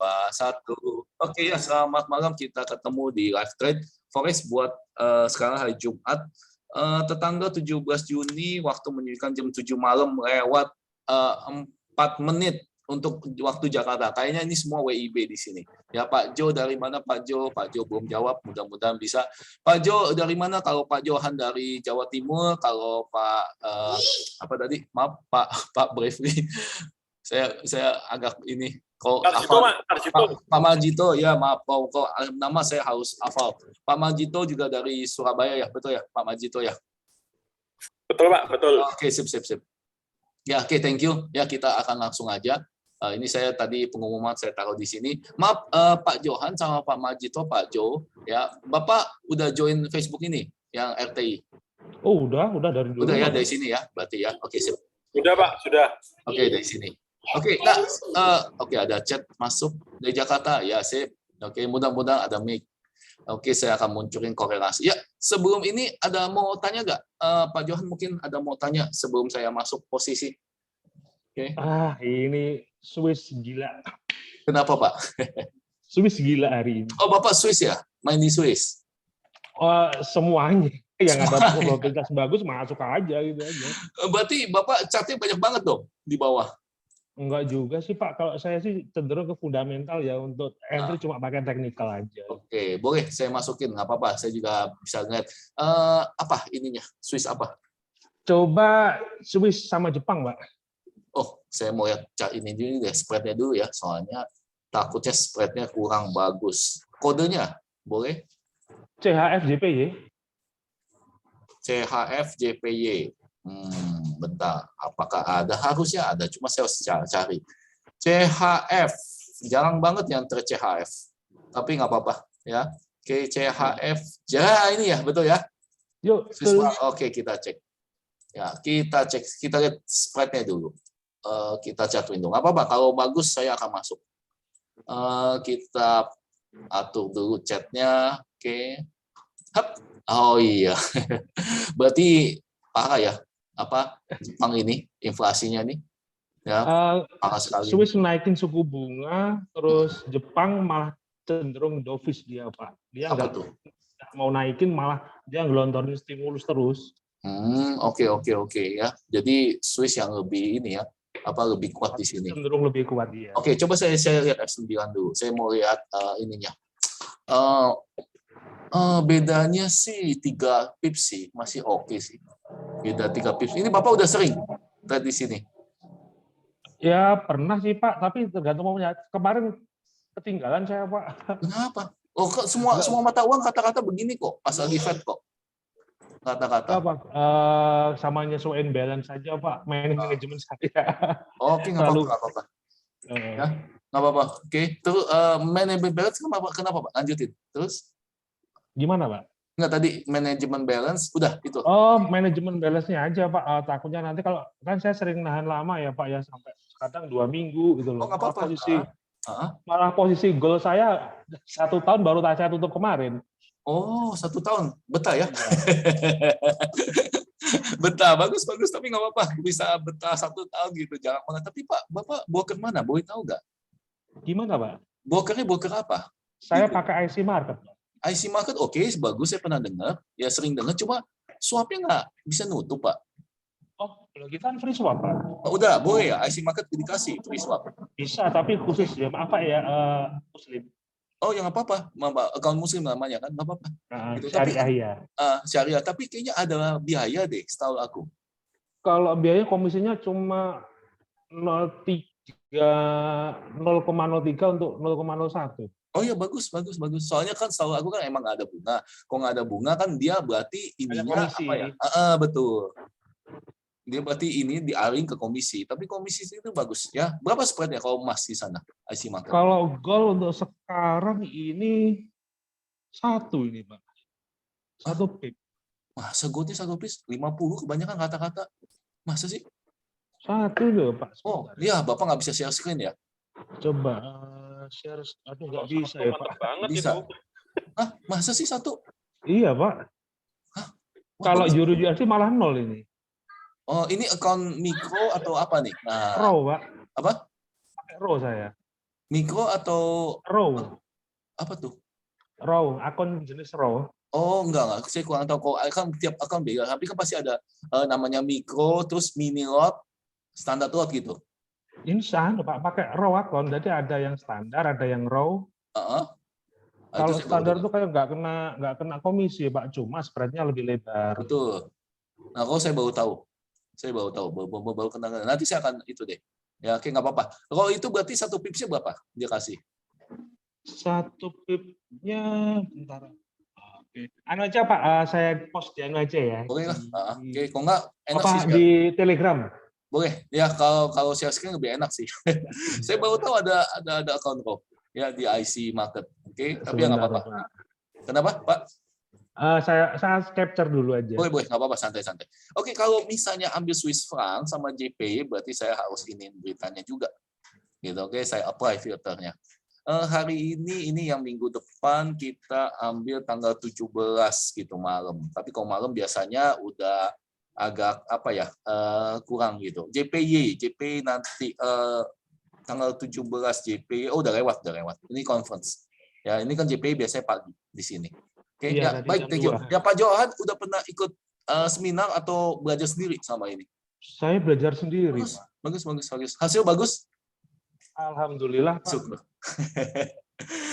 Pak. Satu. Oke ya, selamat malam, kita ketemu di live trade Forex buat sekarang hari Jumat, tetangga 17 Juni, waktu menunjukkan jam 7 malam lewat 4 menit untuk waktu Jakarta. Kayaknya ini semua WIB di sini. Ya, Pak Jo dari mana Pak Jo? Pak Jo belum jawab, mudah-mudahan bisa. Pak Jo dari mana? Kalau Pak Johan dari Jawa Timur, kalau Pak apa tadi? Maaf Pak Brevely. Saya agak ini kalau Pak Majito ya, maaf kalau nama saya harus hafal. Pak Majito juga dari Surabaya ya, betul ya Pak Majito ya? Betul Pak, betul. Oke, sip. Ya, oke, thank you. Ya, kita akan langsung aja. Ini saya tadi pengumuman saya taruh di sini. Maaf Pak Johan sama Pak Majito, Pak Jo, ya Bapak udah join Facebook ini yang RTI. Oh udah dari dulu. Udah ya dari sini ya, berarti ya. Oke sip. Sudah Pak, sudah. Oke dari sini. Oke, nah, oke ada chat masuk dari Jakarta ya sip. Oke mudah-mudahan ada mic. Oke saya akan munculin korelasi. Ya sebelum ini ada mau tanya nggak Pak Johan, mungkin ada mau tanya sebelum saya masuk posisi. Oke. Ini Swiss gila. Kenapa Pak? Swiss gila hari ini. Oh Bapak Swiss ya? Main di Swiss? Semuanya. Yang ada probabilitas bagus masuk aja gitu aja. Berarti Bapak chartnya banyak banget dong di bawah? Enggak juga sih Pak. Kalau saya sih cenderung ke fundamental ya, untuk entry cuma pakai technical aja. Oke, boleh saya masukin, nggak apa-apa. Saya juga bisa ngeliat. Apa ininya? Swiss apa? Coba Swiss sama Jepang, Pak. Oh, saya mau lihat ini dulu deh, spreadnya dulu ya. Soalnya takutnya spreadnya kurang bagus. Kodenya boleh? CHF JPY. CHF JPY. Bentar. Apakah ada? Harusnya ada. Cuma saya harus cari. CHF. Jarang banget yang CHF. Tapi nggak apa-apa ya. Oke, CHF. Ya ini ya, betul ya. Yuk. Oke, kita cek. Ya, kita cek. Kita lihat spreadnya dulu. Kita catuin dulu. Nggak apa-apa. Kalau bagus saya akan masuk. Kita atur dulu chatnya. Oke. Hup. Oh iya. Berarti parah ya. Apa Jepang ini inflasinya nih? Ya, parah sekali. Swiss naikin suku bunga, terus Jepang malah cenderung dovish dia, Pak. Dia nggak mau naikin, malah dia ngelontorin stimulus terus. Oke ya. Jadi Swiss yang lebih ini ya, lebih kuat di sini. Cenderung lebih kuat dia. Oke, coba saya lihat F9 dulu. Saya mau lihat ininya. Bedanya sih 3 pips sih, masih oke sih. Beda 3 pips. Ini Bapak udah sering di sini? Ya pernah sih Pak, tapi tergantung momennya. Kemarin ketinggalan saya Pak. Kenapa? Oh, semua mata uang kata-kata begini kok, pas lagi Fed kok. Kata-kata. Sama nyesuaiin balance saja Pak, manajemen saya. Oke, nggak apa-apa. Ya, nggak apa-apa. Oke, terus manajemen balance kenapa Pak? Lanjutin. Terus? Gimana Pak? Nggak, tadi manajemen balance, udah itu. Oh, manajemen balance-nya aja Pak. Takutnya nanti kalau kan saya sering nahan lama ya Pak ya, sampai kadang 2 minggu gitu loh. Oh, nggak apa-apa. Malah posisi goal saya 1 tahun baru saya tutup kemarin. Oh, 1 tahun, betah ya? Betah, bagus, tapi nggak apa-apa. Bisa betah 1 tahun gitu, jangan banget. Tapi Pak, Bapak broker mana? Boleh tahu nggak? Gimana Pak? Brokernya broker apa? Saya pakai IC Market. IC Market oke, bagus, saya pernah dengar, ya sering dengar, cuma swapnya nggak bisa nutup Pak. Oh, kalau kita kan free swap Pak. Oh, udah, boleh ya, IC Market dikasih free swap? Bisa, tapi khusus ya, maaf Pak ya, Muslim. Oh, ya nggak apa-apa, account Muslim namanya kan, nggak apa-apa. Gitu. Syariah ya. Syariah, tapi kayaknya ada biaya deh, setahu aku. Kalau biaya komisinya cuma 0,03 untuk 0,01. Oh iya, bagus. Soalnya kan setahu aku kan emang nggak ada bunga. Kalau nggak ada bunga kan dia berarti ininya apa ya? Betul. Dia berarti ini dialing ke komisi. Tapi komisi itu bagus ya. Berapa spreadnya kalau emas di sana? IC Market. Kalau gold untuk sekarang ini 1 ini Pak. 1 pip. Masa goldnya 1 pip? 50 kebanyakan kata-kata. Masa sih? 1 loh Pak. Oh iya, Bapak nggak bisa share screen ya? Coba share, aduh nggak bisa ya Pak. Bisa. Masa sih 1? Iya Pak. Kalau euro USD malah 0 ini. Oh, ini account mikro atau apa nih? Raw Pak. Apa? Pakai raw saya. Mikro atau Raw, apa tuh? akun jenis raw. Oh, enggak. Saya kurang tahu. Kalau kan tiap akun beda. Tapi kan pasti ada namanya mikro, terus mini lot, standar lot gitu. Ini sama Pak, pakai raw akun. Jadi ada yang standar, ada yang raw. Heeh. Kalau Itu saya baru standar dengar. tuh kayak nggak kena komisi Pak, cuma spreadnya lebih lebar. Betul. Nah, kalau saya baru tahu. Baru kenal. Nanti saya akan itu deh. Ya, oke, nggak apa-apa. Kalau itu berarti satu pipsnya berapa dia kasih? Satu pipnya, bentar. Oke. Anu aja Pak, saya post di anu aja ya. Boleh lah. Di, Oke, kalau nggak enak apa, sih share. di Telegram. Boleh. Ya, kalau share screen lebih enak sih. Saya baru tahu ada akun kok. Ya, di IC Market. Oke, tapi ya nggak Sebentar, apa-apa. Pak. Kenapa, Pak? Saya capture dulu aja. Boleh, nggak apa-apa, santai-santai. Oke, kalau misalnya ambil Swiss franc sama JPY, berarti saya harus iniin beritanya juga. Gitu, oke, saya apply filternya. Hari ini yang minggu depan kita ambil tanggal 17 gitu malam. Tapi kalau malam biasanya udah agak apa ya, kurang gitu. JPY nanti tanggal 17 JPY, oh udah lewat. Ini conference. Ya, ini kan JPY biasanya pagi di sini. Oke, Iya, ya tadi baik, jam thank you. 2. Ya Pak Johan udah pernah ikut seminar atau belajar sendiri sama ini? Saya belajar sendiri, Bagus, Pak. bagus. Hasil bagus? Alhamdulillah, Pak. Syukur.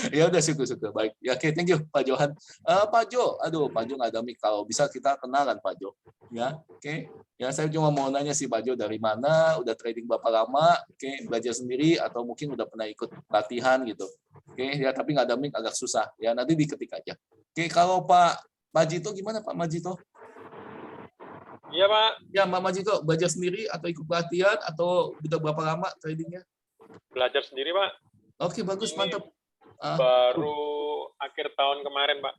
Ya udah syukur. Baik. Ya oke, thank you Pak Johan. Pak Jo, Pak Jo nggak ada mic. Kalau bisa kita kenalan Pak Jo. Ya, oke. Ya saya cuma mau nanya sih Pak Jo dari mana, udah trading berapa lama, oke, belajar sendiri atau mungkin udah pernah ikut latihan gitu. Oke, ya tapi nggak ada mic agak susah. Ya nanti diketik aja. Oke, kalau Pak Majito gimana Pak Majito? Iya, Pak. Ya, Pak Majito belajar sendiri atau ikut pelatihan atau udah berapa lama tradingnya? Belajar sendiri, Pak. Oke, bagus, Ini mantap. Baru akhir tahun kemarin, Pak.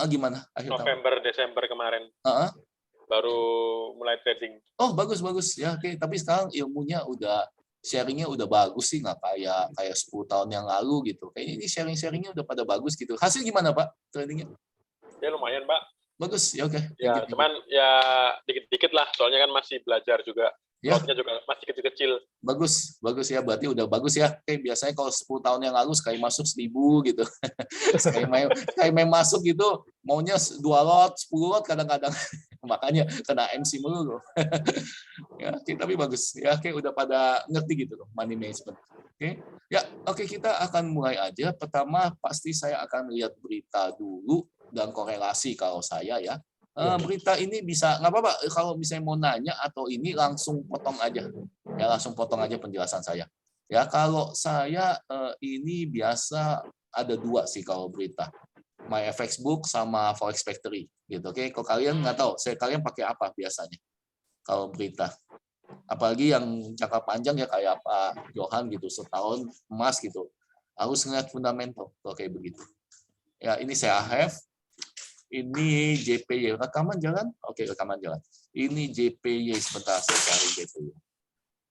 Gimana? Akhir tahun. November, Desember kemarin. Baru mulai trading. Oh, bagus. Ya, oke. Tapi sekarang ilmunya udah, sharingnya udah bagus sih, nggak kayak 10 tahun yang lalu gitu. Kayaknya ini sharingnya udah pada bagus gitu. Hasil gimana, Pak, tradingnya? Ya lumayan, Pak. Bagus, ya oke. Ya, cuman ya dikit-dikit lah, soalnya kan masih belajar juga. Ya. Lotnya juga masih kecil-kecil. Bagus ya, berarti udah bagus ya. Oke, biasanya kalau 10 tahun yang lalu sekali masuk 1.000 gitu. sekali main masuk gitu, maunya 2 lot, 10 lot kadang-kadang. Makanya kena MC mulu. Ya, oke, tapi bagus. Ya, oke, udah pada ngerti gitu loh, money management. Oke. Ya, oke, kita akan mulai aja. Pertama, pasti saya akan lihat berita dulu dan korelasi kalau saya ya. Berita ini bisa nggak apa-apa kalau misalnya mau nanya atau ini langsung potong aja ya, langsung potong aja penjelasan saya ya. Kalau saya ini biasa ada 2 sih kalau berita, MyFX Book sama Forex Factory gitu. Oke, kalau kalian nggak tahu kalian pakai apa biasanya kalau berita, apalagi yang jangka panjang ya kayak Pak Johan gitu, setahun emas gitu, harus ngeliat fundamental kalau kayak begitu ya. Ini saya have. Ini JPY, rekaman jalan? Oke, rekaman jalan. Ini JPY, sebentar saya cari JPY.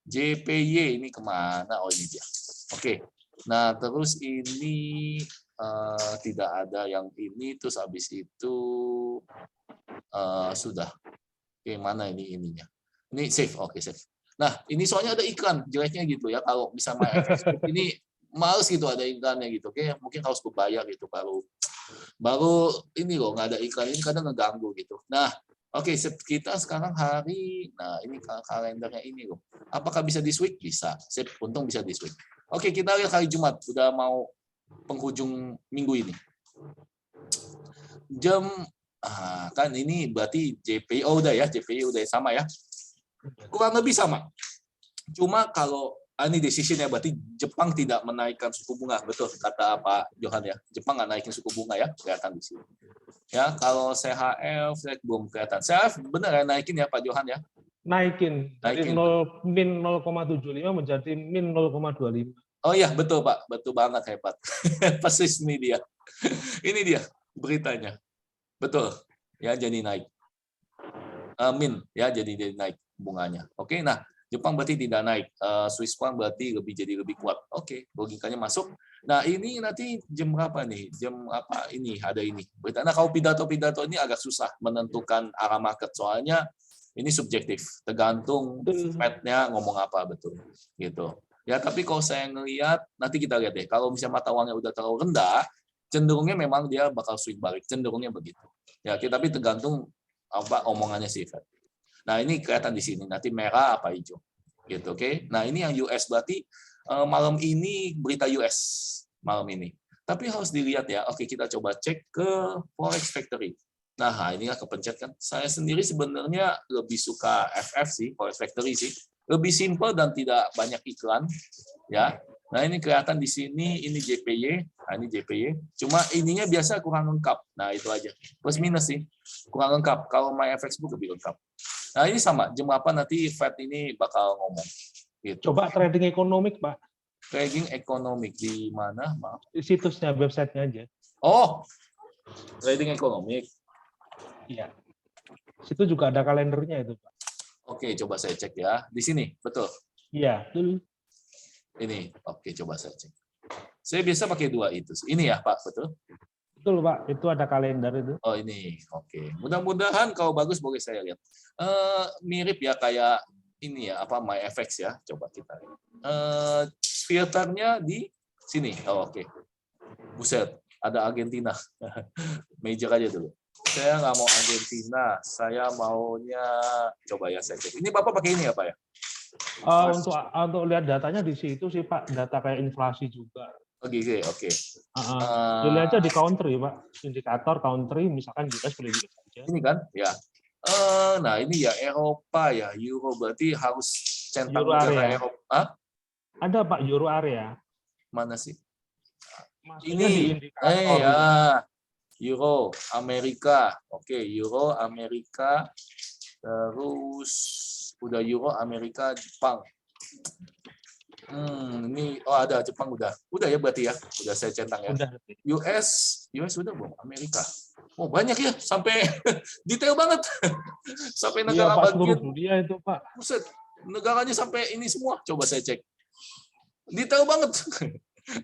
JPY ini kemana? Oh, ini dia. Oke, nah terus ini tidak ada yang ini, terus habis itu sudah. Oke, mana ini ininya? Ini save, oke save. Nah, ini soalnya ada iklan, jeleknya gitu ya. Kalau bisa MyFX ini males gitu ada iklannya gitu. Oke, mungkin harus berbayar gitu baru ini loh, nggak ada iklan ini kadang ngeganggu gitu. Nah, oke, kita sekarang hari, nah ini kalendernya ini loh. Apakah bisa di switch? Bisa. Sip, untung bisa di switch. Oke, kita lihat hari Jumat, udah mau penghujung minggu ini. Jam kan ini berarti JPY udah ya, JPY udah sama ya. Kurang lebih sama. Cuma kalau ini decision-nya berarti Jepang tidak menaikkan suku bunga, betul kata Pak Johan ya. Jepang nggak naikin suku bunga ya, kelihatan di sini. Ya, kalau CHF belum kelihatan. CHF benar ya naikin ya Pak Johan ya? Naikin dari min 0,75 menjadi min 0,25. Oh iya, betul Pak, betul banget, hebat. Persis ini dia. Ini dia beritanya. Betul. Ya, jadi naik. Min ya, jadi naik bunganya. Oke, nah Jepang berarti tidak naik, Swiss franc berarti jadi lebih kuat. Oke, logikanya masuk. Nah ini nanti jam berapa nih? Jam apa ini? Ada ini. Nah kalau pidato ini agak susah menentukan arah market soalnya ini subjektif, tergantung Fed-nya ngomong apa betul. Gitu. Ya, tapi kalau saya ngelihat, nanti kita lihat deh, kalau misalnya mata uangnya udah terlalu rendah, cenderungnya memang dia bakal swing balik, cenderungnya begitu. Ya, tapi tergantung apa omongannya si Fed. Nah, ini kelihatan di sini, nanti merah apa hijau. Gitu, oke. Nah, ini yang US berarti malam ini berita US malam ini. Tapi harus dilihat ya. Oke, kita coba cek ke Forex Factory. Nah, ini kan kepencet kan. Saya sendiri sebenarnya lebih suka FF sih, Forex Factory sih. Lebih simple dan tidak banyak iklan, ya. Nah, ini kelihatan di sini, ini JPY, nah ini JPY. Cuma ininya biasa kurang lengkap. Nah, itu aja. Plus minus sih, kurang lengkap. Kalau MyFX Book lebih lengkap. Nah, ini sama, jam 8 nanti Fed ini bakal ngomong. Gitu. Coba trading ekonomik, Pak. Trading ekonomik di mana, Maaf? Di situsnya, websitenya aja. Oh, trading ekonomik. Iya. Situ juga ada kalendernya itu, Pak. Oke, coba saya cek ya. Di sini, betul. Iya, betul. Ini, oke, coba saya cek. Saya biasa pakai 2 itu. Ini ya, Pak, betul? Betul, Pak. Itu ada kalender itu. Oh, ini, oke. Mudah-mudahan kalau bagus boleh saya lihat. Mirip ya kayak ini ya, apa MyFX ya. Coba kita lihat. Filternya di sini. Oh, oke. Buset, ada Argentina. Major aja dulu. Saya nggak mau Argentina, saya maunya coba ya saya cek. Ini Bapak pakai ini ya Pak ya? Untuk lihat datanya di situ sih Pak, data kayak inflasi juga. Oke. Dilihat aja di country Pak, indikator country misalkan US boleh dilihat aja. Ini kan, ya. Nah ini ya Eropa ya, Euro berarti harus centang Euro area. Eropa. Hah? Ada Pak Euro area. Mana sih? Maksudnya Ini, di indikator. ya. Euro, Amerika, oke, Euro, Amerika, terus udah Euro, Amerika, Jepang. Ini, oh ada Jepang udah ya berarti ya, udah saya centang ya. Udah. US udah belum, Amerika. Oh banyak ya, sampai detail banget, sampai negara Pak, bagian. Dunia itu Pak. Buset, negaranya sampai ini semua, coba saya cek, detail banget.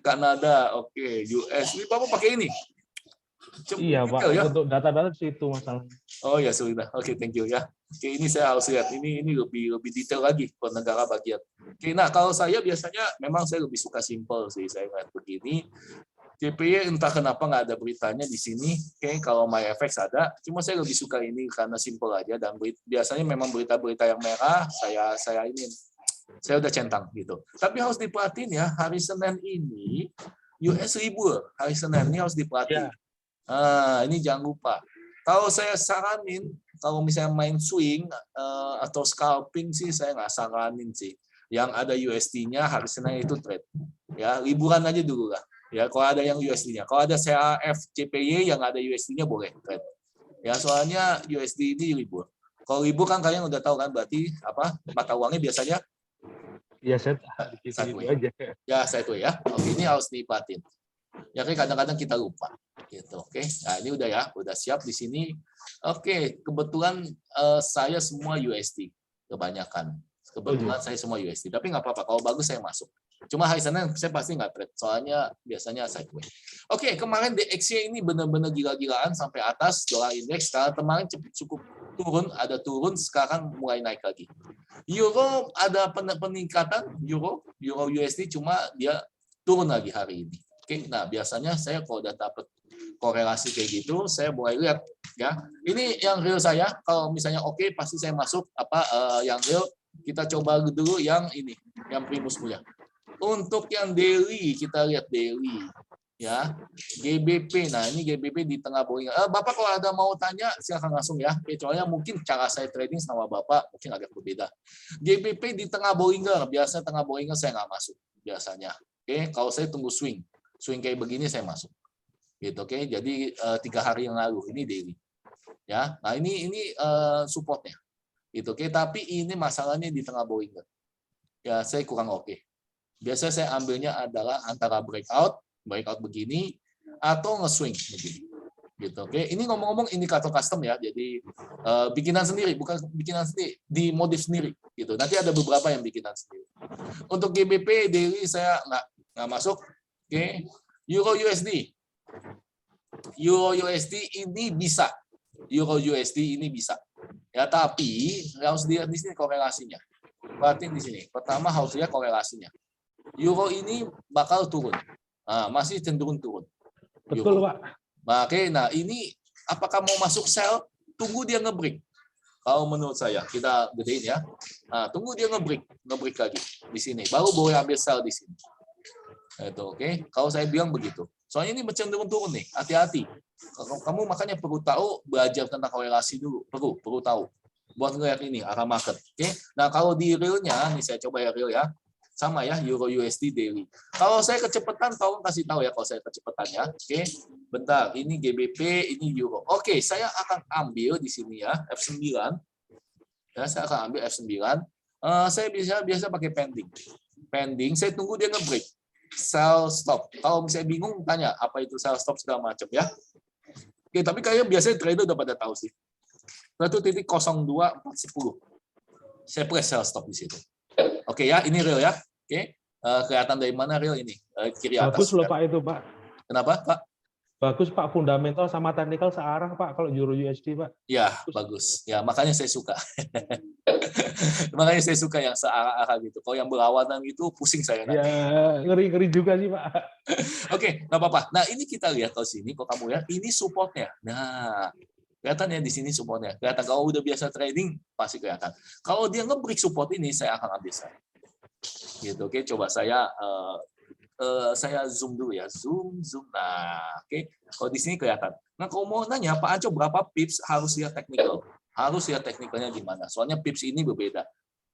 Kanada, oke, US, ini Bapak pakai ini. Iya Pak, ya? untuk data-data di situ masalahnya. Oh ya sudah, oke, thank you ya. Oke, ini saya harus lihat, ini lebih detail lagi per negara bagian. Oke, nah kalau saya biasanya memang saya lebih suka simple sih, saya lihat begini. JPY entah kenapa nggak ada beritanya di sini. Oke, kalau MyFX ada, cuma saya lebih suka ini karena simple aja dan biasanya memang berita-berita yang merah saya udah centang gitu. Tapi harus diperhatiin ya, hari Senin ini US libur, hari Senin ini harus diperhatiin. Ya. Ini jangan lupa. Kalau saya saranin, kalau misalnya main swing atau scalping sih saya nggak saranin sih. Yang ada USD-nya hari Senin itu trade. Ya, liburan aja dulu lah. Ya, kalau ada yang USD-nya. Kalau ada CHF CPY yang ada USD-nya boleh trade. Ya, soalnya USD ini libur. Kalau libur kan kalian udah tahu kan berarti apa? Mata uangnya biasanya Iya, saya sideway. aja. Ya, sideway ya. Oke, ini harus diperhatiin. Ya kan kadang-kadang kita lupa gitu. Oke. Nah, ini udah ya, udah siap di sini. Oke, kebetulan saya semua USD kebanyakan. Kebetulan saya semua USD, tapi nggak apa-apa kalau bagus saya masuk. Cuma hari Senin saya pasti nggak trade, soalnya biasanya sideway. Oke, kemarin DXY ini benar-benar gila-gilaan sampai atas dolar indeks. Karena kemarin cukup turun, sekarang mulai naik lagi. Euro ada peningkatan, Euro USD, cuma dia turun lagi hari ini. Oke, nah biasanya saya kalau udah dapat korelasi kayak gitu, saya mulai lihat ya. Ini yang real saya. Kalau misalnya oke, pasti saya masuk yang real. Kita coba dulu yang ini, yang primus punya. Untuk yang daily, kita lihat daily ya. GBP. Nah, ini GBP di tengah Bollinger. Bapak kalau ada mau tanya silakan langsung ya. Kecuali mungkin cara saya trading sama Bapak mungkin agak berbeda. GBP di tengah Bollinger, biasa tengah Bollinger saya nggak masuk biasanya. Oke, kalau saya tunggu swing kayak begini saya masuk gitu. Oke, jadi 3 hari yang lalu ini daily ya. Nah ini supportnya gitu. Oke, tapi ini masalahnya di tengah Bollinger ya, saya kurang oke. Biasa saya ambilnya adalah antara breakout begini atau nge-swing begini gitu. Oke, ini ngomong-ngomong indikator custom ya, jadi bikinan sendiri, bukan bikinan sendiri, dimodif sendiri gitu. Nanti ada beberapa yang bikinan sendiri. Untuk GBP daily saya nggak masuk. Oke, Euro USD ini bisa. Euro USD ini bisa. Ya, tapi harus dilihat di sini korelasinya. Perhatiin di sini. Pertama harus lihat korelasinya. Euro ini bakal turun. Nah, masih cenderung turun. Betul, Euro. Pak. Oke, nah ini apakah mau masuk sell? Tunggu dia nge-break. Kalau menurut saya, kita gedein ya. Nah, tunggu dia nge-break lagi di sini. Baru boleh ambil sell di sini. Itu oke. Kalau saya bilang begitu. Soalnya ini cenderung turun nih. Hati-hati. Kamu makanya perlu tahu, belajar tentang korelasi dulu. Perlu tahu. Buat ngeliat ini arah market. Oke. Nah, kalau di realnya, nih saya coba ya real ya. Sama ya, Euro USD daily. Kalau saya kecepatan, tolong kasih tahu ya kalau saya kecepatannya. Oke. Bentar, ini GBP, ini Euro. Oke, saya akan ambil di sini ya, F9. Ya, saya akan ambil F9. Saya biasa pakai pending. Pending, saya tunggu dia nge-break. Sell stop. Kalau misalnya bingung, tanya apa itu sell stop segala macam ya. Oke, tapi kayaknya biasanya trader udah pada tahu sih. Itu titik 02410. Saya press sell stop di situ. Oke ya, ini real ya. Oke, kelihatan dari mana real ini? Kiri atas. Bagus loh Pak itu, Pak. Kenapa, Pak? Bagus Pak, fundamental sama teknikal searah Pak kalau Euro USD Pak. Ya, bagus. Ya, makanya saya suka. Makanya saya suka yang searah-arah gitu. Kalau yang berlawanan itu pusing saya. Ya, ngeri-ngeri juga sih Pak. Oke, nggak apa-apa. Nah, ini kita lihat ke sini, kok kamu ya, ini supportnya. Nah, kelihatan ya di sini supportnya. Kelihatan kalau udah biasa trading pasti kelihatan. Kalau dia nge-break support ini, saya akan ambil saya. Gitu, oke. Coba saya zoom dulu ya, zoom. Nah, oke. Kalau di sini kelihatan. Nah, kalau mau nanya Pak Anco berapa pips, harus lihat technical. Harus lihat teknikalnya gimana. Soalnya pips ini berbeda.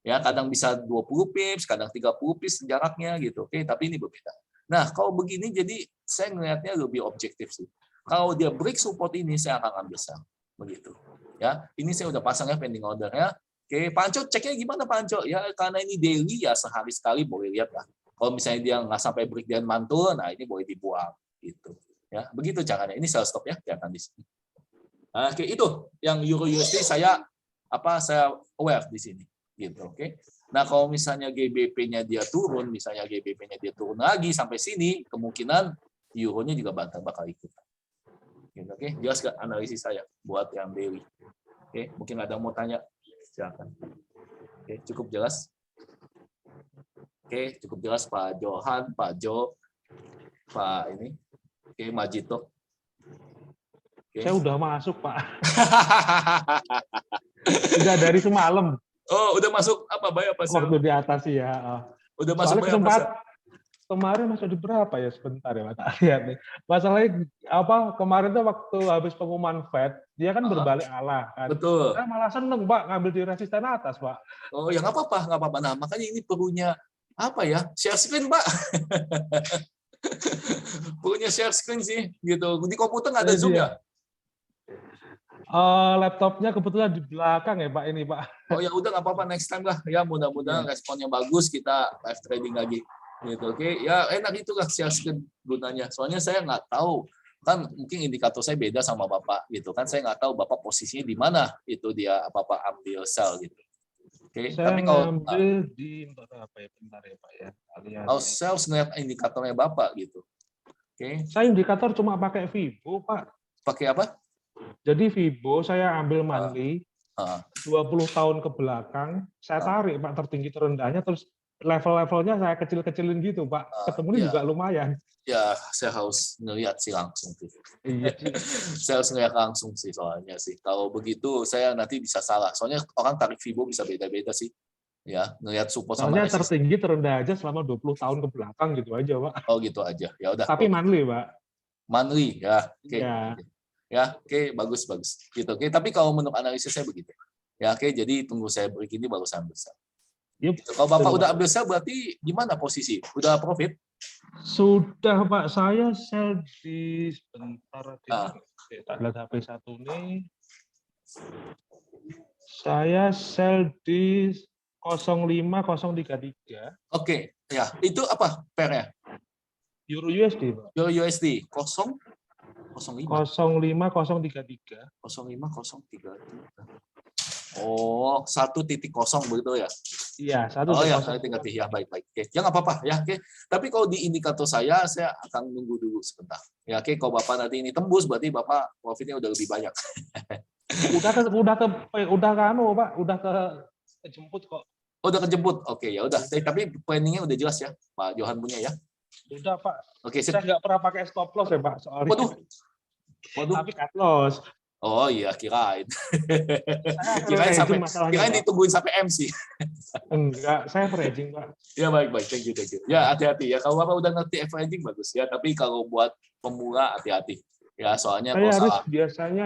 Ya, kadang bisa 20 pips, kadang 30 pips jaraknya gitu. Oke, tapi ini berbeda. Nah, kalau begini jadi saya ngelihatnya lebih objektif sih. Kalau dia break support ini, saya akan ambil sell. Begitu. Ya, ini saya udah pasangnya pending ordernya. Oke, Pak Anco ceknya gimana Pak Anco? Ya, karena ini daily ya sehari sekali boleh lihat lah. Kalau misalnya dia nggak sampai break dan mantul, nah ini boleh dibuang gitu. Ya, begitu caranya. Ini sell stop ya, kelihatan di sini. Nah, oke, itu yang Euro USD saya aware di sini gitu, oke. Nah, kalau misalnya GBP-nya dia turun, misalnya GBP-nya dia turun lagi sampai sini, kemungkinan euro-nya juga bakal ikut. Gitu, oke, jelas nggak analisis saya buat yang daily? Oke, mungkin ada yang mau tanya, silakan. Oke, cukup jelas. Oke, cukup jelas Pak Johan, Pak Jo, Pak ini, oke, Majito. Oke. Saya udah masuk Pak. Udah dari semalam. Oh, udah masuk apa bayar apa sih? Waktu di atas ya. Udah masuk Soalnya sempat kemarin masuk di berapa ya sebentar ya Pak. Lihat nih. Masalahnya apa kemarin tuh waktu habis pengumuman Fed, dia kan berbalik arah kan. Betul. Saya malah seneng Pak ngambil di resisten atas Pak. Oh, ya nggak apa-apa. Nah, makanya ini perlunya apa ya? Share screen, Pak. Perlunya share screen sih, gitu. Di komputer nggak ada Zoom ya? Laptopnya kebetulan di belakang ya Pak ini Pak. Oh ya udah nggak apa-apa, next time lah ya, mudah-mudahan responnya bagus, kita live trading lagi gitu. Oke ya, enak itu lah share screen gunanya, soalnya saya nggak tahu kan, mungkin indikator saya beda sama Bapak gitu kan, saya nggak tahu Bapak posisinya di mana itu dia Bapak ambil sell gitu. Oke, saya tapi kalau ngambil di apa ya, bentar ya Pak ya. kalau sell ngeliat indikatornya Bapak gitu. Oke. Saya indikator cuma pakai Vibo Pak. Pakai apa? Jadi Vibo saya ambil monthly 20 tahun ke belakang, saya tarik Pak tertinggi terendahnya, terus level-levelnya saya kecil-kecilin gitu Pak. Ketemunya juga lumayan. Ya, saya harus ngelihat sih langsung tuh. Iya. Saya harus ngelihat langsung sih soalnya sih. Kalau begitu saya nanti bisa salah. Soalnya orang tarik Vibo bisa beda-beda sih. Ya, ngelihat support soalnya sama tertinggi terendah aja selama 20 tahun ke belakang gitu aja Pak. Oh gitu aja. Ya udah. Tapi monthly Pak. Monthly ya. Oke. Ya. Ya, oke, bagus. Gitu. Oke, tapi kalau menurut analisis saya begitu. Ya, oke, jadi tunggu saya break ini baru saya ambil sell. Yep. Kalau Bapak udah ambil sell berarti gimana posisi? Udah profit? Sudah Pak, saya sell di sebentar kita lihat HP satu nih. Saya sell di 05033. Oke, ya. Itu apa pair-nya? Euro USD, Pak. Euro USD 005 05033. 05033. Oh, 1.0 begitu ya? Iya, 1.0. Oh ya, saya tinggal ya, baik. Oke, ya nggak apa-apa ya. Oke, tapi kalau di indikator saya akan nunggu dulu sebentar. Ya, oke, kalau Bapak nanti ini tembus, berarti Bapak profitnya udah lebih banyak. Udah ke Pak, udah kejemput kok. Oh, udah kejemput. Oke, ya udah. Tapi planningnya udah jelas ya, Pak Johan punya ya. Udah Pak. Oke, Saya nggak pernah pakai stop loss ya Pak, soalnya. Waduh. Tapi cut loss. Oh iya, kirain. Kirain kirain ditungguin sampai MC. Enggak, saya averaging Pak. Ya baik. Thank you. Ya hati-hati ya. Kalau Bapak udah ngerti averaging bagus ya. Tapi kalau buat pemula hati-hati. Ya soalnya Saya kalau harus salah. biasanya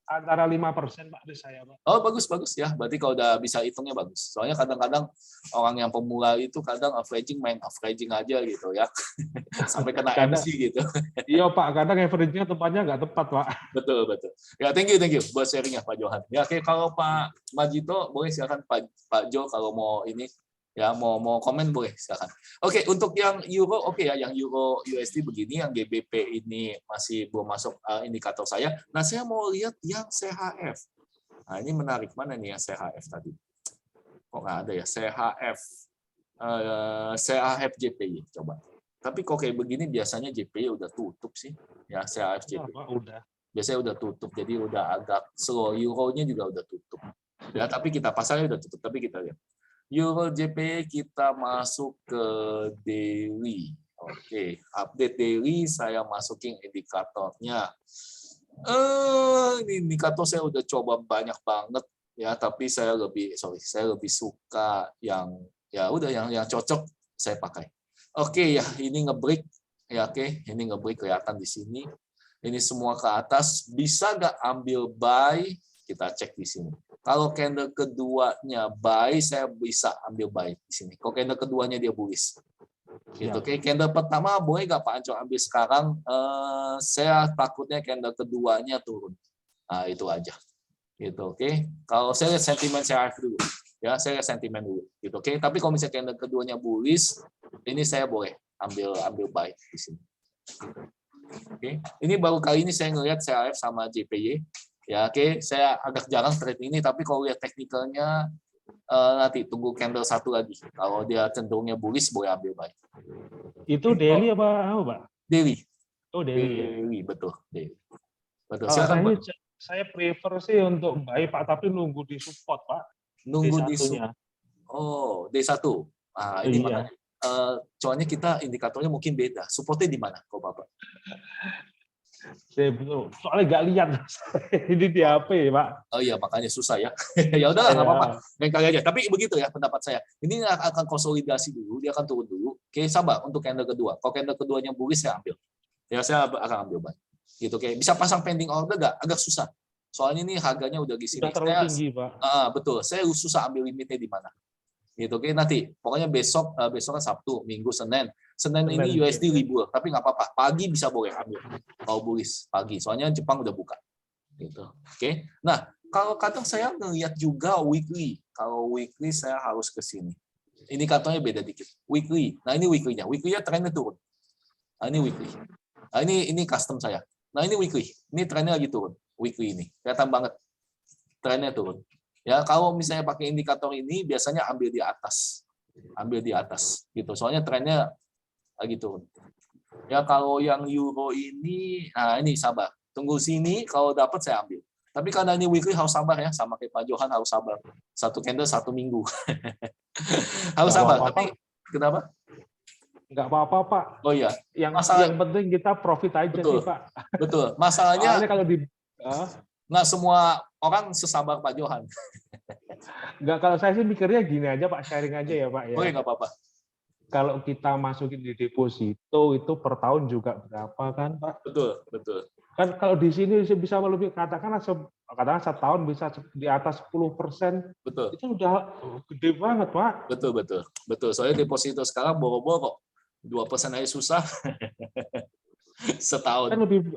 antara 5% Pak risk saya Pak. Oh bagus ya. Berarti kalau udah bisa hitungnya bagus. Soalnya kadang-kadang orang yang pemula itu kadang main averaging aja gitu ya. Sampai kena MC gitu. Iya Pak, kadang averagingnya tempatnya nggak tepat Pak. Betul. Ya thank you buat sharingnya Pak Johan. Ya oke, kalau Pak Majito boleh silakan Pak Jo kalau mau ini ya mau komen boleh silakan. Oke, untuk yang euro ya, yang euro USD begini, yang GBP ini masih belum masuk indikator saya. Nah, saya mau lihat yang CHF. Nah, ini menarik, mana nih yang CHF tadi? Kok nggak ada ya CHF? CHF JPY coba. Tapi kok kayak begini biasanya JPY udah tutup sih. Ya, CHF JPY. Udah. Biasanya udah tutup, jadi udah agak slow. Euro-nya juga udah tutup. Ya, tapi kita pasarnya udah tutup, tapi kita lihat. Euro JPY kita masuk ke daily. Oke, update daily saya masukin indikatornya. Ini indikator saya udah coba banyak banget ya, tapi saya lebih suka yang yang cocok saya pakai. Oke ya, ini nge-break ya, oke, ini nge-break kelihatan di sini. Ini semua ke atas, bisa nggak ambil buy? Kita cek di sini. Kalau candle keduanya buy, saya bisa ambil buy di sini. Kalau candle keduanya dia bullish. Gitu. Oke, candle pertama boleh nggak Pak Anco ambil sekarang? Saya takutnya candle keduanya turun. Nah, itu aja. Gitu, oke. Kalau saya lihat sentimen CHF dulu. Ya, saya lihat sentimen dulu. Gitu, oke. Tapi kalau misalnya candle keduanya bullish, ini saya boleh ambil buy di sini. Oke. Ini baru kali ini saya ngelihat CHF sama JPY. Ya, oke, saya agak jarang trade ini, tapi kalau lihat teknikalnya nanti tunggu candle satu lagi. Kalau dia cenderungnya bullish, boleh ambil buy. Itu daily apa Pak? Daily. Oh, daily. Daily, betul. Daily. Betul. Silakan, Pak. Saya prefer sih untuk buy Pak, tapi nunggu di support Pak. Nunggu di support. Oh, D1. Ah, ini makanya. Soalnya kita indikatornya mungkin beda. Supportnya di mana, kok Bapak? Saya betul. Soalnya nggak lihat ini di HP Pak. Oh iya, makanya susah ya. Ya udahlah, nggak apa-apa. Lain kali aja. Tapi begitu ya pendapat saya. Ini akan konsolidasi dulu, dia akan turun dulu. Oke, sabar untuk candle kedua. Kalau candle keduanya bullish, saya ambil. Ya, saya akan ambil buy. Gitu, oke. Bisa pasang pending order nggak? Agak susah. Soalnya ini harganya udah di sini. Udah terlalu tinggi, Pak. Betul. Saya susah ambil limitnya di mana. Gitu, oke. Nanti, pokoknya besok kan Sabtu, Minggu, Senin ini USD libur, tapi nggak apa-apa. Pagi bisa boleh ambil. Kalau bullish pagi, soalnya Jepang udah buka. Gitu. Oke. Nah, kalau kadang saya ngelihat juga weekly. Kalau weekly saya harus ke sini. Indikatornya beda dikit. Weekly. Nah, ini weekly-nya. Weekly-nya trennya turun. Nah, ini weekly. Nah, ini custom saya. Nah, ini weekly. Ini trennya lagi turun. Weekly ini. Kelihatan banget. Trennya turun. Ya, kalau misalnya pakai indikator ini biasanya ambil di atas. Ambil di atas gitu. Soalnya trennya lagi turun. Ya, kalau yang euro ini, nah ini sabar. Tunggu sini, kalau dapat saya ambil. Tapi karena ini weekly harus sabar ya, sama kayak Pak Johan harus sabar. Satu candle 1 minggu. Harus sabar. Tapi kenapa? Nggak apa-apa, Pak. Oh iya. Yang penting kita profit aja betul, sih, Pak. Betul. Masalahnya kalau nggak semua orang sesabar Pak Johan. Nggak, kalau saya sih mikirnya gini aja, Pak. Sharing aja ya, Pak. Ya. Oh iya, nggak apa-apa. Kalau kita masukin di deposito itu per tahun juga berapa kan, Pak? Betul, betul. Kan kalau di sini bisa lebih, katakanlah setahun bisa di atas 10%. Betul. Itu udah gede banget, Pak. Betul, betul. Betul. Soalnya deposito sekarang boro-boro 2% aja susah. Setahun. Kan lebih,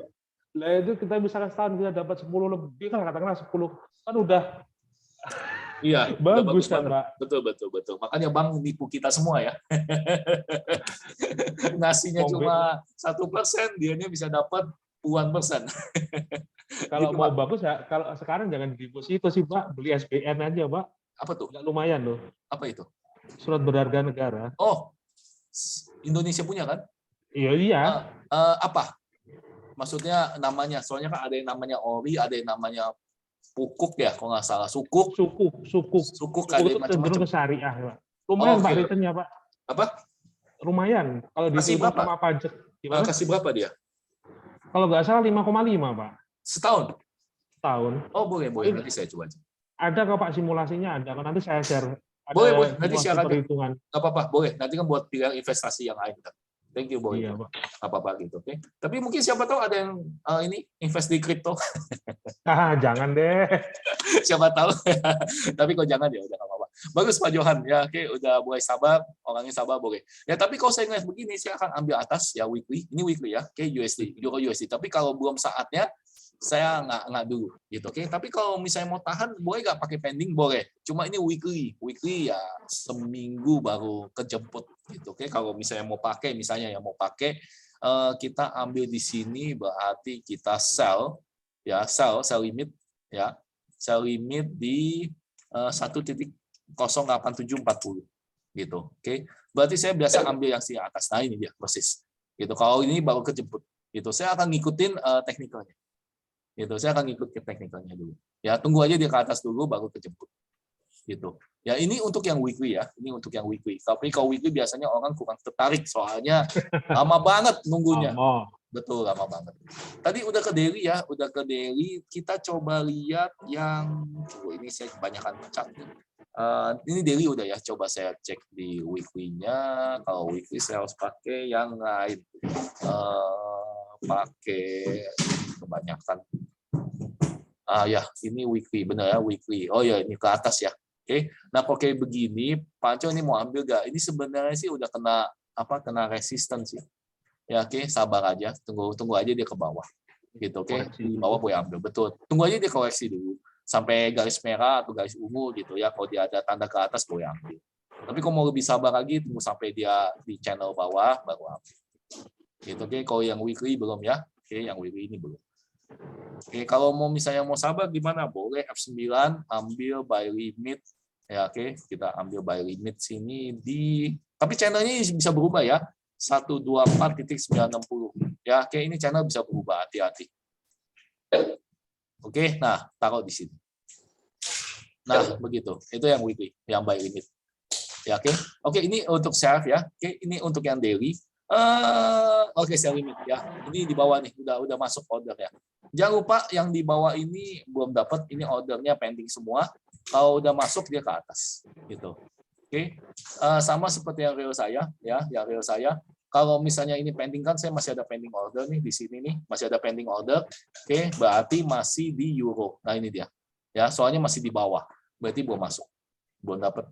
lah itu kita misalkan setahun bisa dapat 10 lebih kan, katakanlah 10 kan udah. Iya, bagus kan, Pak. Betul. Makanya bank nipu kita semua ya. Ngasihnya cuma 1%, dianya bisa dapat puluhan persen. Kalau gitu, mau Pak. bagus ya, kalau sekarang jangan di deposito sih, Pak. Beli SBN aja, Pak. Apa tuh? Nggak lumayan loh. Apa itu? Surat berharga negara. Oh, Indonesia punya kan? Iya. Apa? Maksudnya namanya? Soalnya kan ada yang namanya ORI, ada yang namanya Pukuk ya, kalau nggak salah. Sukuk ada itu cenderung ke syariah, Pak. Lumayan Pak returnnya, Pak. Apa? Lumayan. Kalau dihitung sama pajak. Gimana? Kasih berapa dia? Kalau nggak salah 5,5, Pak. Setahun? Setahun. Oh, boleh. Nanti saya coba. Ada kok Pak simulasinya ada. Nanti saya share. Boleh. Nanti share aja. Perhitungan. Nggak apa-apa, boleh. Nanti kan buat pilihan investasi yang lain. Thank you, boleh. Iya, Pak. Nggak apa-apa gitu, oke. Tapi mungkin siapa tahu ada yang ini invest di kripto. Jangan deh. Siapa tahu. Tapi kok jangan ya, udah nggak apa-apa. Bagus Pak Johan, ya oke, udah mulai sabar, orangnya sabar boleh. Ya tapi kalau saya ngeliat begini, saya akan ambil atas ya weekly. Ini weekly ya, oke, Euro USD. Tapi kalau belum saatnya, saya nggak dulu, gitu, oke. Tapi kalau misalnya mau tahan, boleh nggak pakai pending? Boleh. Cuma ini weekly ya seminggu baru kejemput, gitu, oke. Kalau misalnya mau pakai, kita ambil di sini berarti kita sell limit ya, sell limit di 1.08740 gitu, oke. Berarti saya biasa ambil yang si atas. Nah ini dia proses, gitu. Kalau ini baru kejemput, gitu. Saya akan ngikutin teknikalnya. Gitu, saya akan ngikut ke teknikalnya dulu. Ya, tunggu aja dia ke atas dulu baru kejemput. Gitu. Ya, ini untuk yang weekly ya. Ini untuk yang weekly. Tapi kalau weekly biasanya orang kurang tertarik soalnya lama banget nunggunya. Betul, lama banget. Tadi udah ke daily ya, kita coba lihat yang ini saya kebanyakan cat. Ini daily udah ya, coba saya cek di weekly-nya. Kalau weekly saya harus pakai yang lain. Pakai kebanyakan. Ya, ini weekly, benar ya, weekly. Oh ya, ini ke atas ya. Oke. Nah, kalau kayak begini, Pak Anco ini mau ambil nggak? Ini sebenarnya sih udah kena resisten sih. Ya, oke, sabar aja. Tunggu aja dia ke bawah. Gitu, oke. Di bawah boleh ambil, betul. Tunggu aja dia koreksi dulu sampai garis merah atau garis ungu gitu ya. Kalau dia ada tanda ke atas boleh ambil. Tapi kalau mau lebih sabar lagi, tunggu sampai dia di channel bawah baru ambil. Gitu, oke. Kalau yang weekly belum ya. Oke, yang weekly ini belum. Oke, kalau misalnya mau sabar gimana? Boleh F9 ambil buy limit. Ya, oke, kita ambil buy limit sini tapi channelnya bisa berubah ya. 124.960. Ya, oke, ini channel bisa berubah, hati-hati. Oke, nah, taruh di sini. Nah, begitu. Itu yang weekly, yang buy limit. Ya, oke. Oke, ini untuk save ya. Oke, ini untuk yang daily. Oke, sell limit ya. Ini di bawah nih, udah masuk order ya. Jangan lupa yang di bawah ini belum dapat, ini ordernya pending semua. Kalau udah masuk dia ke atas, gitu. Oke, sama seperti yang real saya ya, yang real saya. Kalau misalnya ini pending kan, saya masih ada pending order nih di sini nih, masih ada pending order. Oke, berarti masih di euro. Nah ini dia, ya, soalnya masih di bawah, berarti belum masuk, belum dapat.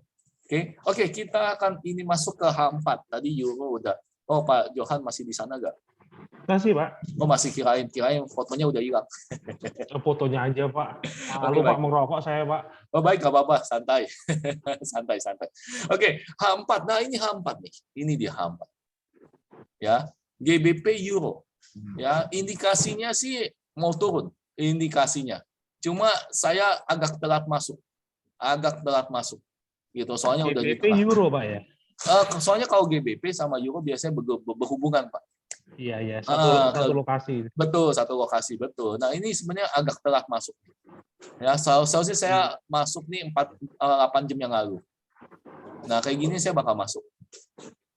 Oke, kita akan ini masuk ke H4. Tadi euro udah. Oh, Pak Johan masih di sana nggak? Masih, Pak. Oh, masih kirain fotonya udah hilang. Fotonya aja, Pak. Lalu Pak merokok saya, Pak. Oh, baik, nggak apa-apa, santai. santai. Oke, H4. Nah, ini H4 nih. Ini dia H4. Ya, GBP Euro. Ya, indikasinya sih mau turun, indikasinya. Cuma saya agak telat masuk. Gitu, soalnya udah di GBP Euro, Pak ya. Soalnya kalau GBP sama Euro biasanya berhubungan, Pak. Iya, satu lokasi. Betul, satu lokasi, betul. Nah, ini sebenarnya agak telat masuk. Ya, seharusnya saya masuk nih 8 jam yang lalu. Nah, kayak gini saya bakal masuk.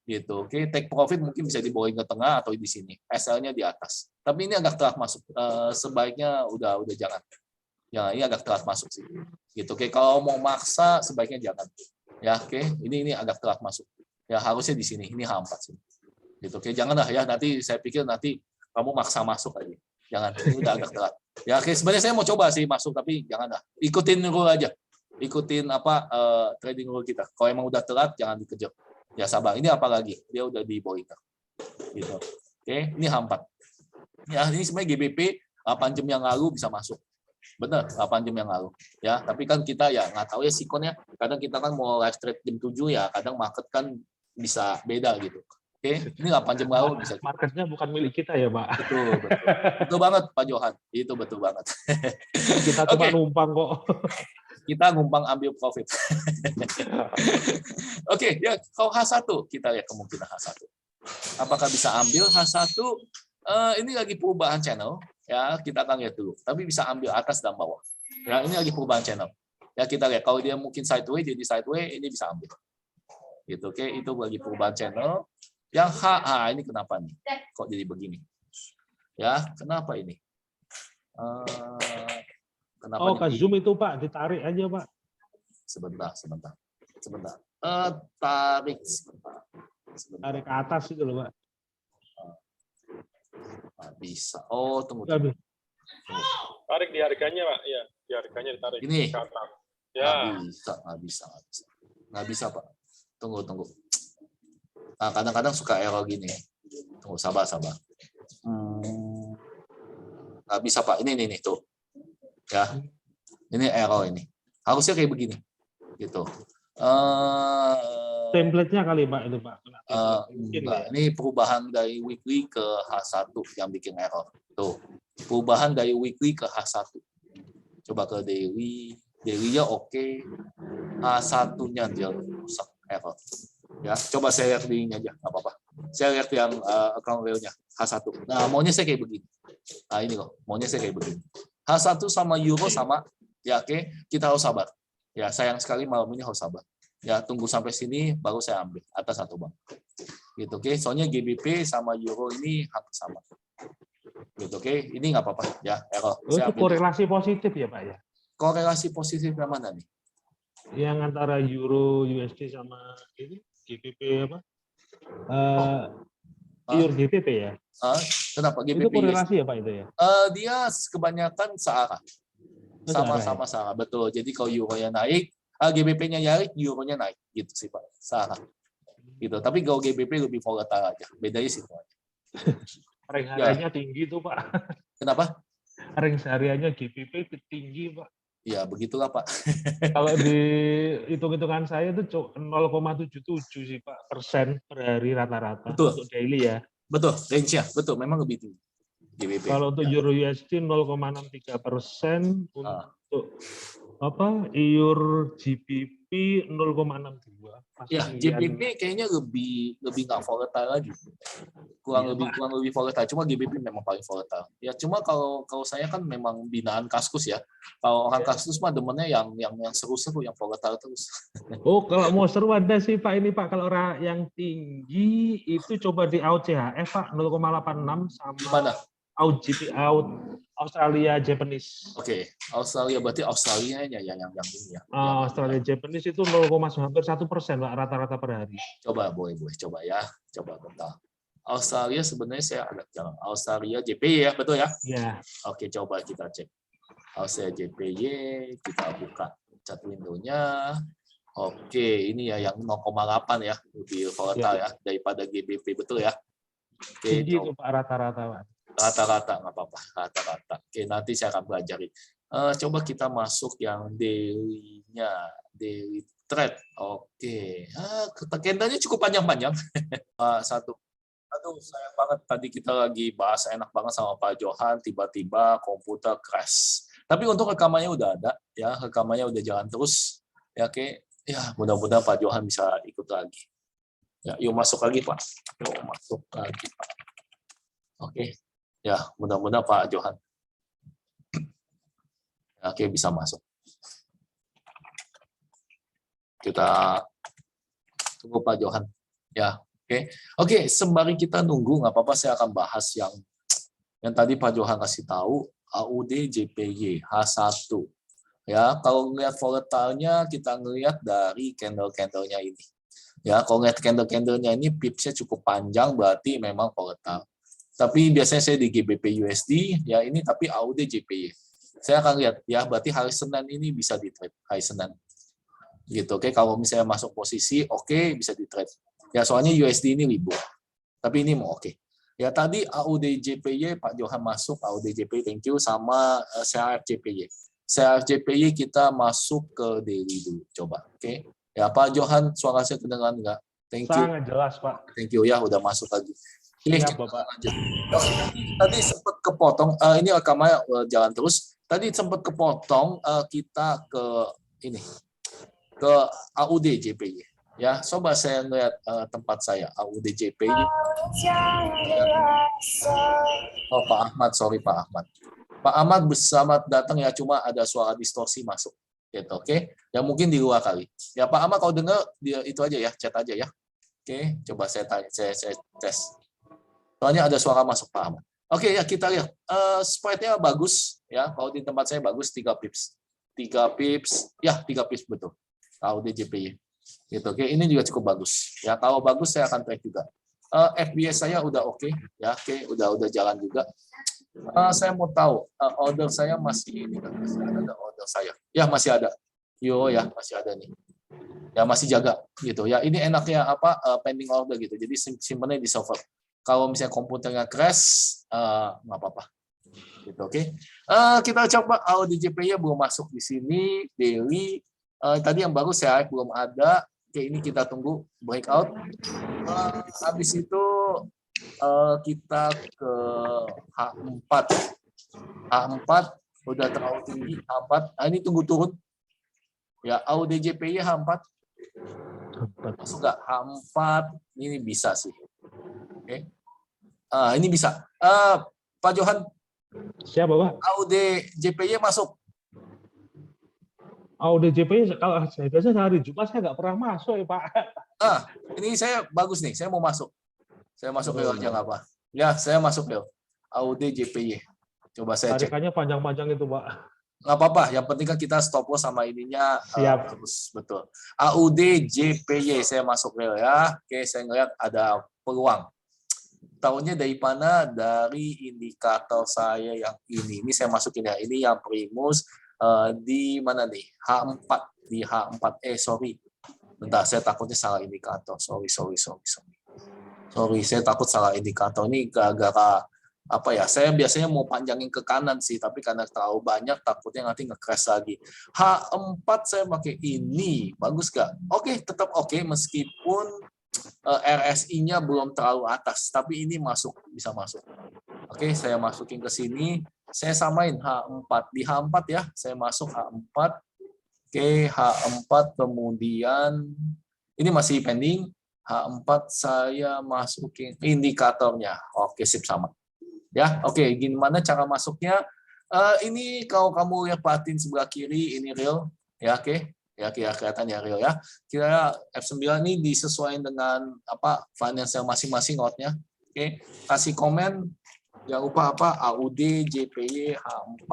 Gitu. Oke, take profit mungkin bisa dibawain ke tengah atau di sini. SL-nya di atas. Tapi ini agak telat masuk. Sebaiknya udah jangan. Ya, ini agak telat masuk sih. Gitu. Oke, kalau mau maksa sebaiknya jangan. Ya, oke. Ini agak telat masuk. Ya, harusnya di sini. Ini H4 sih. Gitu. Oke, janganlah ya. Nanti saya pikir nanti kamu maksa masuk aja. Jangan. Ini udah agak telat. Ya, oke. Sebenarnya saya mau coba sih masuk, tapi janganlah. Ikutin rule aja. Ikutin trading rule kita. Kalau emang udah telat, jangan dikejar. Ya sabar. Ini apa lagi? Dia udah di bawah itu. Gitu. Oke, ini H4. Ya, ini sebenarnya GBP 8 jam yang lalu bisa masuk. Benar, 8 jam yang lalu. Ya, tapi kan kita ya nggak tahu ya sikonnya. Kadang kita kan mau live trade jam 7 ya, kadang market kan bisa beda gitu. Oke, ini 8 jam lalu bisa. Marketnya bukan milik kita ya, Pak. Betul. Betul banget, Pak Johan. Itu betul banget. Kita cuma numpang kok. Kita numpang ambil profit. Oke, ya kalau H1 kita lihat kemungkinan H1. Apakah bisa ambil H1? Ini lagi perubahan channel. Ya, kita akan lihat dulu. Tapi bisa ambil atas dan bawah. Ya, ini lagi perubahan channel. Ya, kita lihat kalau dia mungkin sideways jadi sideways, ini bisa ambil. Gitu, oke, itu lagi perubahan channel. Yang ini kenapa nih? Kok jadi begini? Ya, kenapa ini? Kenapa ke zoom itu Pak, ditarik aja Pak. Sebentar. Tarik sebentar. Tarik ke atas itu loh Pak. Nggak bisa. Oh, tunggu. Tarik di harganya Pak, ya, di harganya ditarik. Ini. Ya. Nggak bisa Pak. Tunggu. Nah, kadang-kadang suka error gini. Tunggu, sabar. Nggak bisa Pak. Ini tuh. Ya. Ini error ini. Harusnya kayak begini. Gitu. Template-nya kali Pak itu Pak. Enggak. Ini perubahan dari weekly ke H1 yang bikin error. Tuh. Perubahan dari weekly ke H1. Coba ke daily. Daily-nya oke. H1-nya dia rusak error. Ya, coba saya lihat di ini aja, nggak apa-apa. Saya lihat yang account realnya H1. Nah, maunya saya kayak begini. Nah, ini loh, maunya saya kayak begini. H1 sama euro sama, ya oke, kita harus sabar. Ya, sayang sekali malam ini harus sabar. Ya, tunggu sampai sini baru saya ambil atas satu bank. Gitu, oke. Soalnya GBP sama euro ini hampir sama. Gitu, oke. Ini nggak apa-apa, ya, error. Itu korelasi positif ya Pak ya? Korelasi positif yang mana nih? Yang antara euro USD sama ini GBP apa? Euro GBP ya? Kenapa GBP? Itu korelasi ya Pak itu ya? Dia kebanyakan searah. Sama-sama searah, betul. Jadi kalau euro-nya naik, GBP-nya naik, euro-nya naik, gitu sih Pak. Searah. Gitu. Tapi kalau GBP lebih volatile aja. Bedanya situ aja. Rank hariannya tinggi tuh Pak. Kenapa? Rank hariannya GBP tinggi Pak. Ya, begitulah Pak. Kalau di hitung-hitungan saya itu 0,77 sih Pak persen per hari rata-rata untuk daily ya. Betul, range-nya betul, memang lebih tinggi. GBP. Kalau untuk euro USD 0,63%, untuk euro GBP 0,62. Ya, GBP kayaknya lebih nggak volatile lagi. Kurang lebih volatile. Cuma GBP memang paling volatile. Ya, cuma kalau saya kan memang binaan Kaskus ya. Kalau orang Kaskus mah demennya yang seru-seru, yang volatile terus. Oh, kalau mau seru ada sih Pak ini Pak. Kalau orang yang tinggi itu coba di AUCHF Pak 0,86 sama. Gimana? Out Australia Japanese. Oke, Australia berarti Australia-nya yang ini ya. Australia Japanese itu 0,1% Pak rata-rata per hari. Coba boleh coba ya. Coba bentar. Australia sebenarnya saya agak jarang. Australia JPY ya, betul ya? Iya. Oke, coba kita cek. Australia JPY, kita buka chat window-nya. Oke, ini ya yang 0,8 ya, lebih volatile ya daripada GBP, betul ya? Oke, tinggi itu Pak rata-rata Pak. Rata-rata nggak apa-apa, rata-rata. Oke, nanti saya akan pelajari. Coba kita masuk yang daily-nya, daily trade. Oke, candle-nya cukup panjang-panjang. Satu. Aduh, sayang banget tadi kita lagi bahas enak banget sama Pak Johan, tiba-tiba komputer crash. Tapi untuk rekamannya udah ada, ya rekamannya udah jalan terus. Ya, oke, ya mudah-mudahan Pak Johan bisa ikut lagi. Ya, yuk masuk lagi Pak. Yuk masuk lagi Pak. Oke. Ya, mudah-mudahan Pak Johan. Oke, bisa masuk. Kita tunggu Pak Johan. Ya, oke. Sembari kita nunggu, nggak apa-apa, saya akan bahas yang tadi Pak Johan kasih tahu, AUD JPY H1. Ya, kalau ngelihat volatile-nya, kita ngelihat dari candle-candle-nya ini. Ya, kalau ngelihat candle-candle-nya ini, pips-nya cukup panjang, berarti memang volatile. Tapi biasanya saya di GBP USD, ya ini tapi AUD JPY. Saya akan lihat, ya berarti hari Senin ini bisa di trade, hari Senin. Gitu, oke. Kalau misalnya masuk posisi, oke, bisa di trade. Ya soalnya USD ini libur. Tapi ini mau oke. Ya tadi AUD JPY, Pak Johan masuk, AUD JPY, thank you, sama CHF JPY. CHF JPY kita masuk ke daily dulu, coba, oke. Ya Pak Johan, suara saya kedengaran nggak? Thank you. Sangat jelas Pak. Thank you ya, udah masuk lagi. Siap, Bapak. Tadi sempat kepotong, ini rekamannya jalan terus. Tadi sempat kepotong, kita ke ini, ke AUD JPY. Ya, coba saya lihat tempat saya AUD JPY. Oh Pak Ahmad, sorry Pak Ahmad. Pak Ahmad selamat datang ya, cuma ada suara distorsi masuk. Gitu, oke? Ya mungkin di luar kali. Ya Pak Ahmad kalau dengar dia itu aja ya, chat aja ya. Oke, coba saya tanya, saya tes. Soalnya ada suara masuk Pak Ahmad. Oke ya, kita lihat. Spread-nya bagus ya. Kalau di tempat saya bagus 3 pips. 3 pips. Ya, 3 pips betul. AUD JPY. Gitu, oke. Ini juga cukup bagus. Ya, kalau bagus saya akan trade juga. FBS saya udah oke ya, oke, udah jalan juga. Saya mau tahu order saya masih ini kan, masih ada order saya. Ya, masih ada. Yo ya, masih ada nih. Ya masih jaga gitu. Ya, ini enaknya apa pending order gitu. Jadi simpannya di server. Kalau misalnya komputernya crash, nggak apa-apa. Gitu, oke. Kita coba AUD JPY belum masuk di sini, daily. Tadi yang baru saya belum ada. Oke, ini kita tunggu breakout. Habis itu kita ke H4. H4 udah terlalu tinggi. H4. Ini tunggu turun. Ya, AUD JPY H4. Masuk nggak? H4 ini bisa sih. Oke. Ini bisa. Pak Johan. Siapa, Pak? AUD JPY masuk. AUD JPY kalau saya biasanya hari Jumat saya nggak pernah masuk ya, Pak. Ini saya bagus nih. Saya mau masuk. Saya masuk ke aja nggak apa. Ya, saya masuk ke AUD JPY. Coba saya cek. Tarikannya panjang-panjang itu, Pak. Nggak apa-apa. Yang penting kan kita stop loss sama ininya. Siap. Terus betul. AUD JPY saya masuk ya. Oke, saya ngeliat ada peluang. Tahunnya dari mana? Dari indikator saya yang ini. Ini saya masukin ya. Ini yang primus di mana nih? H4 di H4. Sorry. Bentar, saya takutnya salah indikator. Sorry. Saya takut salah indikator. Ini gara-gara apa ya? Saya biasanya mau panjangin ke kanan sih, tapi karena terlalu banyak takutnya nanti nge-crash lagi. H4 saya pakai ini. Bagus gak? Oke, tetap oke meskipun RSI-nya belum terlalu atas, tapi ini bisa masuk. Oke, saya masukin ke sini. Saya samain H4 di H4 ya. Saya masuk H4. Oke, H4 kemudian ini masih pending. H4 saya masukin indikatornya. Oke, sip sama. Ya, oke. Gimana cara masuknya? Ini kalau kamu lihat perhatiin sebelah kiri ini real, ya oke. Ya, kelihatan ya real ya. Kira F9 ini disesuaikan dengan apa financial masing-masing outnya. Oke, kasih komen. Jangan lupa apa AUD JPY H4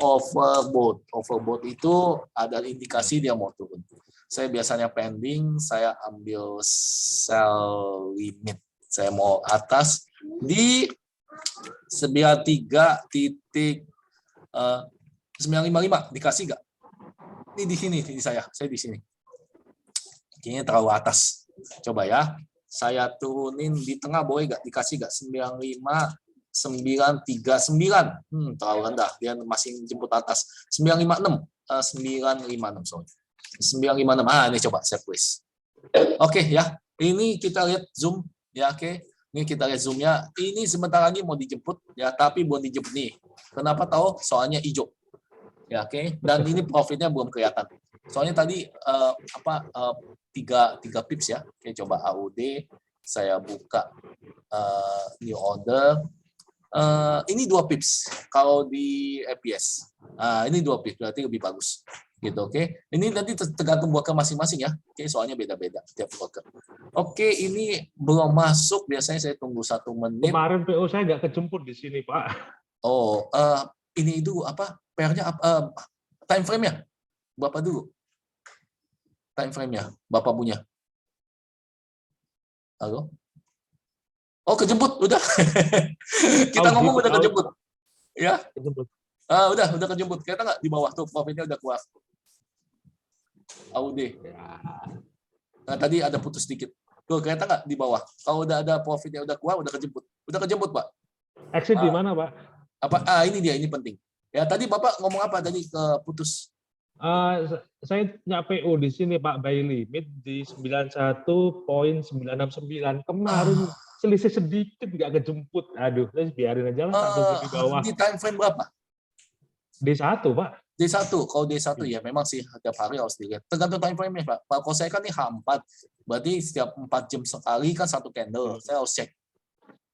overbought itu ada indikasi dia mau turun. Saya biasanya pending, saya ambil sell limit. Saya mau atas di 93.955 dikasih nggak? Ini di sini di saya di sini. Kayaknya terlalu atas. Coba ya, saya turunin di tengah boleh nggak? Dikasih nggak? 95.939. Terlalu rendah. Dia masih jemput atas. 956. 956 sorry. 956. Ini coba saya please. Oke ya. Ini kita lihat zoom ya. Oke. Ini kita lihat zoomnya. Ini sebentar lagi mau dijemput ya, tapi belum dijemput nih. Kenapa tahu? Soalnya hijau. Ya, oke. Dan ini profitnya belum kelihatan. Soalnya tadi tiga pips ya. Oke, coba AUD saya buka new order. Ini 2 pips kalau di FPS. Ini 2 pips berarti lebih bagus. Gitu, oke. Ini nanti tergantung broker masing-masing ya. Oke, soalnya beda-beda tiap broker. Oke, ini belum masuk. Biasanya saya tunggu 1 menit. Kemarin PO saya nggak kejemput di sini, Pak. Oh, ini dulu apa? PR-nya time frame-nya. Bapak dulu. Time frame-nya. Bapak punya. Halo? Oh, kejemput, udah. Kita ngomong udah kejemput. Ya. Kejemput. Udah kejemput. Kelihatan nggak di bawah tuh profitnya udah keluar. AUD. Nah, tadi ada putus sedikit. Tuh, kelihatan nggak di bawah? Kalau udah ada profitnya udah keluar, udah kejemput. Udah kejemput, Pak. Exit di mana, Pak? Ini dia, ini penting. Ya, tadi Bapak ngomong apa tadi ke putus? Saya punya PO di sini, Pak, buy limit di 91.969. Kemarin selisih sedikit nggak kejemput. Aduh, saya biarin aja lah, di bawah. Di time frame berapa? D1, Pak. D1, kalau D1 ya memang sih setiap hari harus dilihat. Tergantung time frame-nya, Pak. Kalau saya kan ini H4, berarti setiap 4 jam sekali kan 1 candle. Saya harus cek.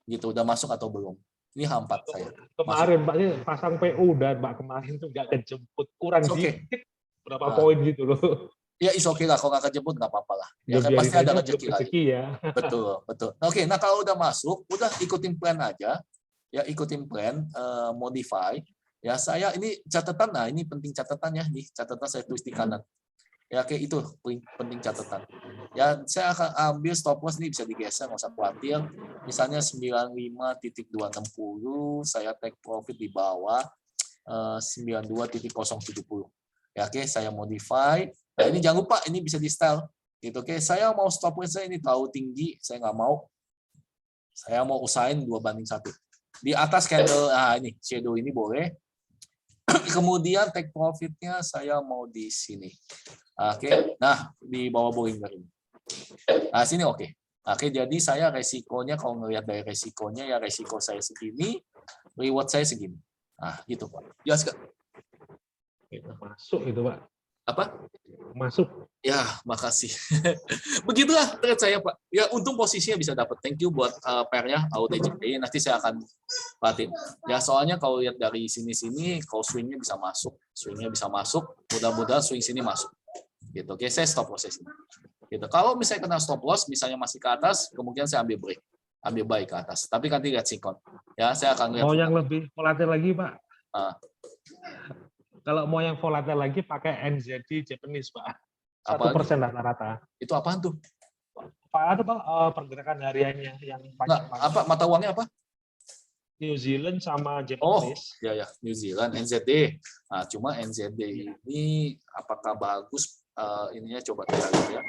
Gitu, udah masuk atau belum. Ini H4 saya. Kemarin Pak ini pasang PU dan Pak kemarin tuh nggak kejemput, kurang dikit berapa poin gitu loh. Ya is oke lah, kalau nggak kejemput nggak apa-apa lah. Ya, kan biarin pasti ada aja, rezeki lah. ya. Betul, betul. Oke, nah kalau udah masuk, udah ikutin plan aja. Ya ikutin plan, modify. Ya saya ini catatan, nah ini penting catatannya nih, catatan saya tulis di kanan. Ya oke, itu penting catatan. Ya saya akan ambil stop loss nih, bisa digeser, nggak usah khawatir. Misalnya 95.260, saya take profit di bawah 92.070. Ya oke, saya modify. Nah ini jangan lupa, ini bisa di style. Gitu, oke, saya mau stop loss saya ini terlalu tinggi, saya nggak mau. Saya mau usahain 2:1. Di atas candle, nah ini shadow ini boleh. Kemudian take profitnya saya mau di sini. Oke, nah di bawah Bollinger ini. Nah sini oke. Oke, jadi saya resikonya kalau ngelihat dari resikonya ya resiko saya segini, reward saya segini. Nah gitu Pak. Jelas Kak? Masuk itu Pak. Apa? Masuk. Ya, makasih. Begitulah trade saya, Pak. Ya, untung posisinya bisa dapat. Thank you buat pair-nya, AUTJP. Nanti saya akan perhatiin. Ya, soalnya kalau lihat dari sini-sini, kalau swing-nya bisa masuk. Swing-nya bisa masuk. Mudah-mudahan swing sini masuk. Gitu. Oke, saya stop loss sini. Gitu. Kalau misalnya kena stop loss, misalnya masih ke atas, kemungkinan saya ambil break. Ambil buy ke atas. Tapi nanti lihat sikon. Ya, saya akan lihat. Mau yang lebih volatil lagi, Pak? Kalau mau yang volatil lagi, pakai NZD Japanese, Pak. 1% rata-rata. Itu apaan tuh? Pak, pergerakan hariannya yang panjang. Nah, apa mata uangnya apa? New Zealand sama Japanese. Oh, ya, New Zealand, NZD. Nah, cuma NZD ini apakah bagus? Ininya coba kita lihat ya.